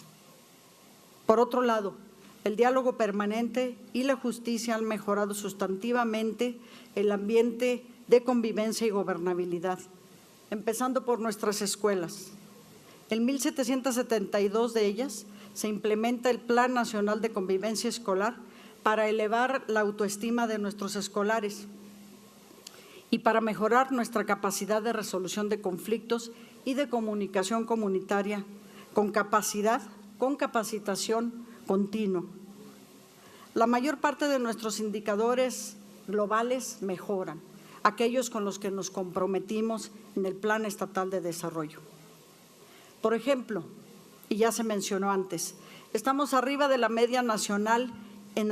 Por otro lado, el diálogo permanente y la justicia han mejorado sustantivamente el ambiente de convivencia y gobernabilidad, empezando por nuestras escuelas. En 1,772 de ellas se implementa el Plan Nacional de Convivencia Escolar para elevar la autoestima de nuestros escolares y para mejorar nuestra capacidad de resolución de conflictos y de comunicación comunitaria con capacitación continua. La mayor parte de nuestros indicadores globales mejoran, aquellos con los que nos comprometimos en el Plan Estatal de Desarrollo. Por ejemplo, y ya se mencionó antes, estamos arriba de la media nacional en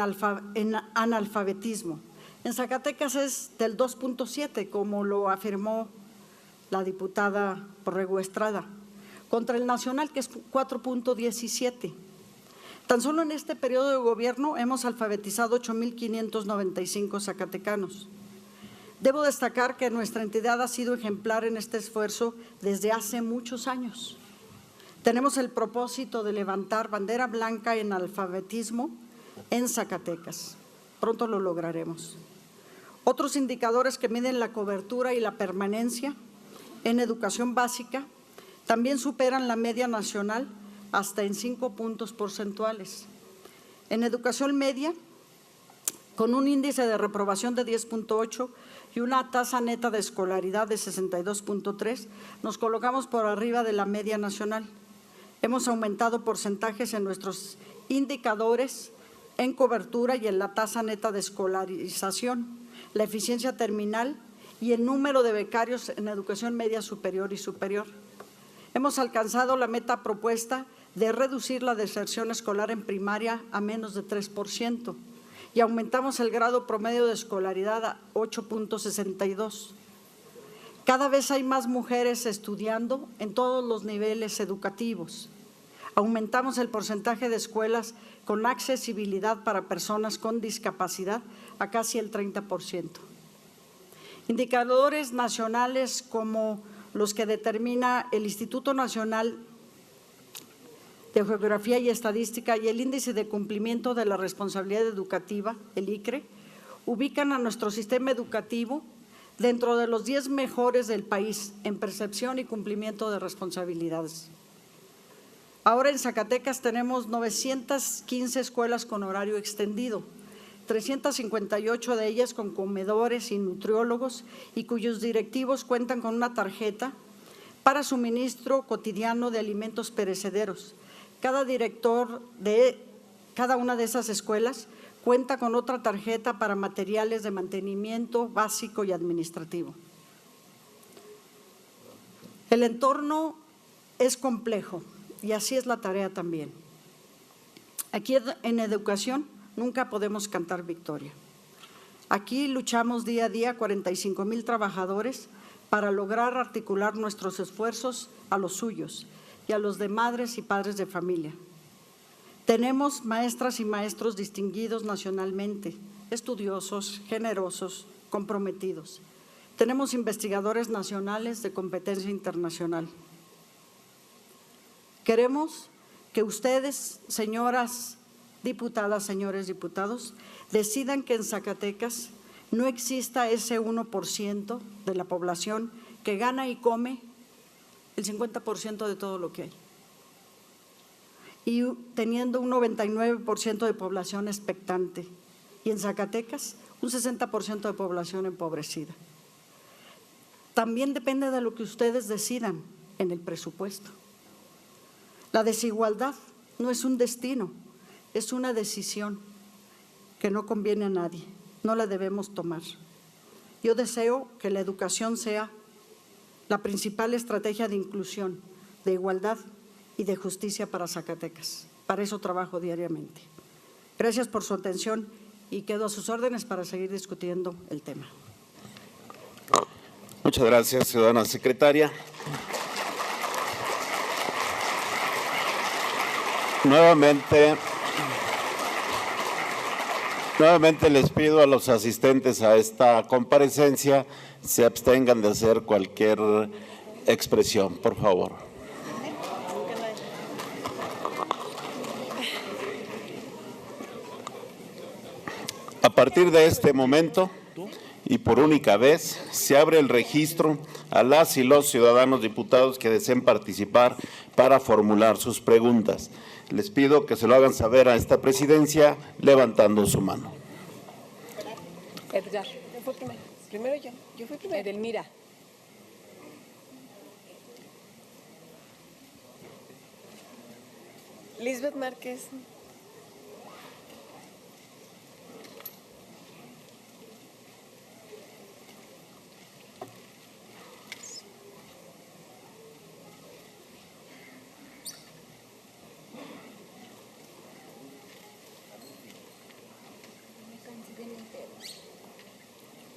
analfabetismo. En Zacatecas es del 2.7, como lo afirmó la diputada Borrego Estrada, contra el nacional, que es 4.17. Tan solo en este periodo de gobierno hemos alfabetizado 8,595 zacatecanos. Debo destacar que nuestra entidad ha sido ejemplar en este esfuerzo desde hace muchos años. Tenemos el propósito de levantar bandera blanca en alfabetismo en Zacatecas. Pronto lo lograremos. Otros indicadores que miden la cobertura y la permanencia en educación básica también superan la media nacional hasta en 5 puntos porcentuales. En educación media, con un índice de reprobación de 10.8 y una tasa neta de escolaridad de 62.3, nos colocamos por arriba de la media nacional. Hemos aumentado porcentajes en nuestros indicadores en cobertura y en la tasa neta de escolarización, la eficiencia terminal y el número de becarios en educación media superior y superior. Hemos alcanzado la meta propuesta de reducir la deserción escolar en primaria a menos de 3% y aumentamos el grado promedio de escolaridad a 8.62. Cada vez hay más mujeres estudiando en todos los niveles educativos. Aumentamos el porcentaje de escuelas con accesibilidad para personas con discapacidad a casi el 30%. Indicadores nacionales como los que determina el Instituto Nacional de Geografía y Estadística y el Índice de Cumplimiento de la Responsabilidad Educativa, el ICRE, ubican a nuestro sistema educativo dentro de los 10 mejores del país en percepción y cumplimiento de responsabilidades. Ahora en Zacatecas tenemos 915 escuelas con horario extendido, 358 de ellas con comedores y nutriólogos y cuyos directivos cuentan con una tarjeta para suministro cotidiano de alimentos perecederos. Cada director de cada una de esas escuelas cuenta con otra tarjeta para materiales de mantenimiento básico y administrativo. El entorno es complejo y así es la tarea también. Aquí en educación nunca podemos cantar victoria. Aquí luchamos día a día 45,000 trabajadores para lograr articular nuestros esfuerzos a los suyos y a los de madres y padres de familia. Tenemos maestras y maestros distinguidos nacionalmente, estudiosos, generosos, comprometidos. Tenemos investigadores nacionales de competencia internacional. Queremos que ustedes, señoras diputadas, señores diputados, decidan que en Zacatecas no exista ese 1% de la población que gana y come el 50% de todo lo que hay. Y teniendo un 99% de población expectante. Y en Zacatecas, un 60% de población empobrecida. También depende de lo que ustedes decidan en el presupuesto. La desigualdad no es un destino, es una decisión que no conviene a nadie, no la debemos tomar. Yo deseo que la educación sea la principal estrategia de inclusión, de igualdad y de justicia para Zacatecas. Para eso trabajo diariamente. Gracias por su atención y quedo a sus órdenes para seguir discutiendo el tema. Muchas gracias, ciudadana secretaria. Nuevamente les pido a los asistentes a esta comparecencia se abstengan de hacer cualquier expresión, por favor. A partir de este momento y por única vez se abre el registro a las y los ciudadanos diputados que deseen participar para formular sus preguntas. Les pido que se lo hagan saber a esta presidencia levantando su mano. Edgar, yo fui primero. Primero yo fui primero. Edelmira. Lisbeth Márquez.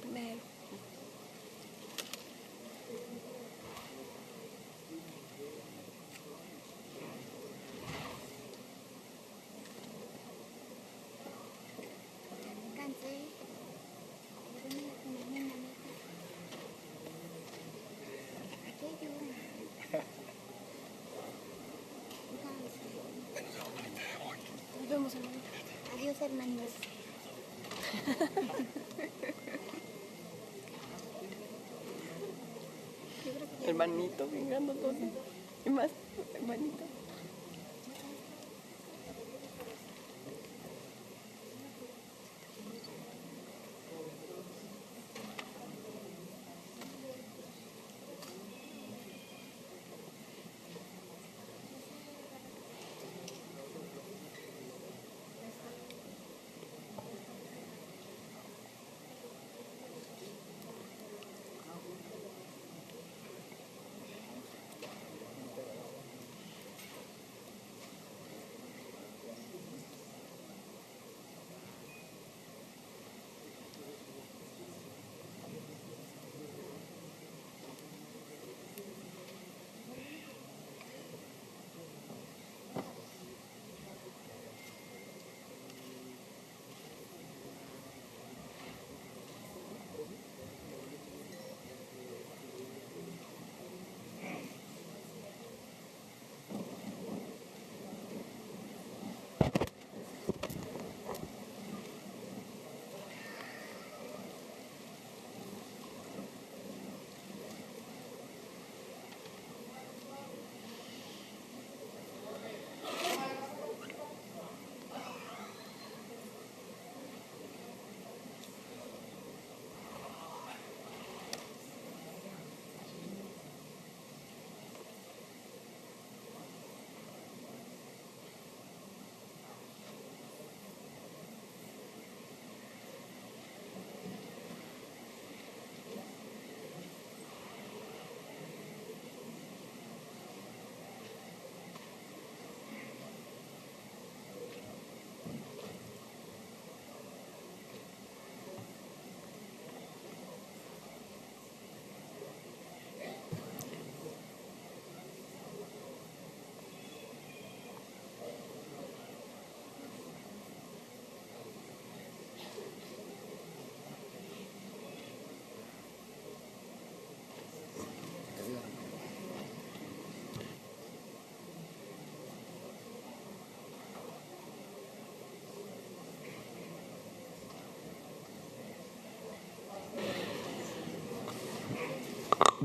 Primero. Nos vemos, hermano. Adiós, hermanos. Hermanito, vengando todo. Y más, hermanito.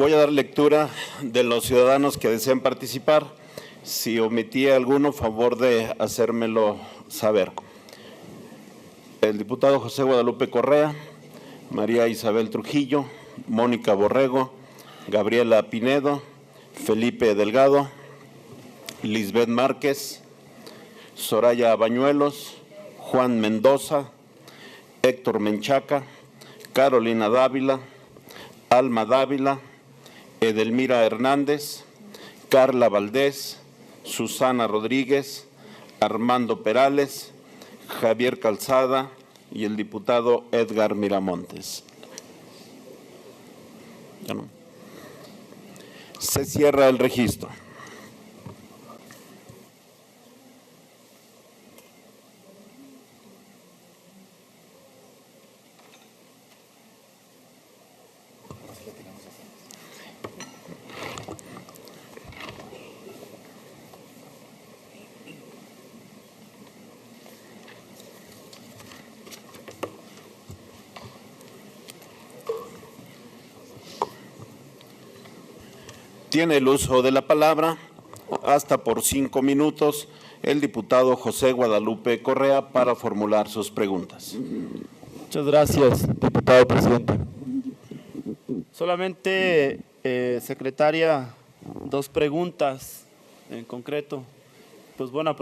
Voy a dar lectura de los ciudadanos que deseen participar. Si omití alguno, favor de hacérmelo saber. El diputado José Guadalupe Correa, María Isabel Trujillo, Mónica Borrego, Gabriela Pinedo, Felipe Delgado, Lisbeth Márquez, Soraya Bañuelos, Juan Mendoza, Héctor Menchaca, Carolina Dávila, Alma Dávila, Edelmira Hernández, Carla Valdés, Susana Rodríguez, Armando Perales, Javier Calzada y el diputado Edgar Miramontes. ¿Ya no? Se cierra el registro. Tiene el uso de la palabra hasta por 5 minutos el diputado José Guadalupe Correa para formular sus preguntas. Muchas gracias, diputado presidente. Solamente, secretaria, 2 preguntas en concreto. Pues bueno,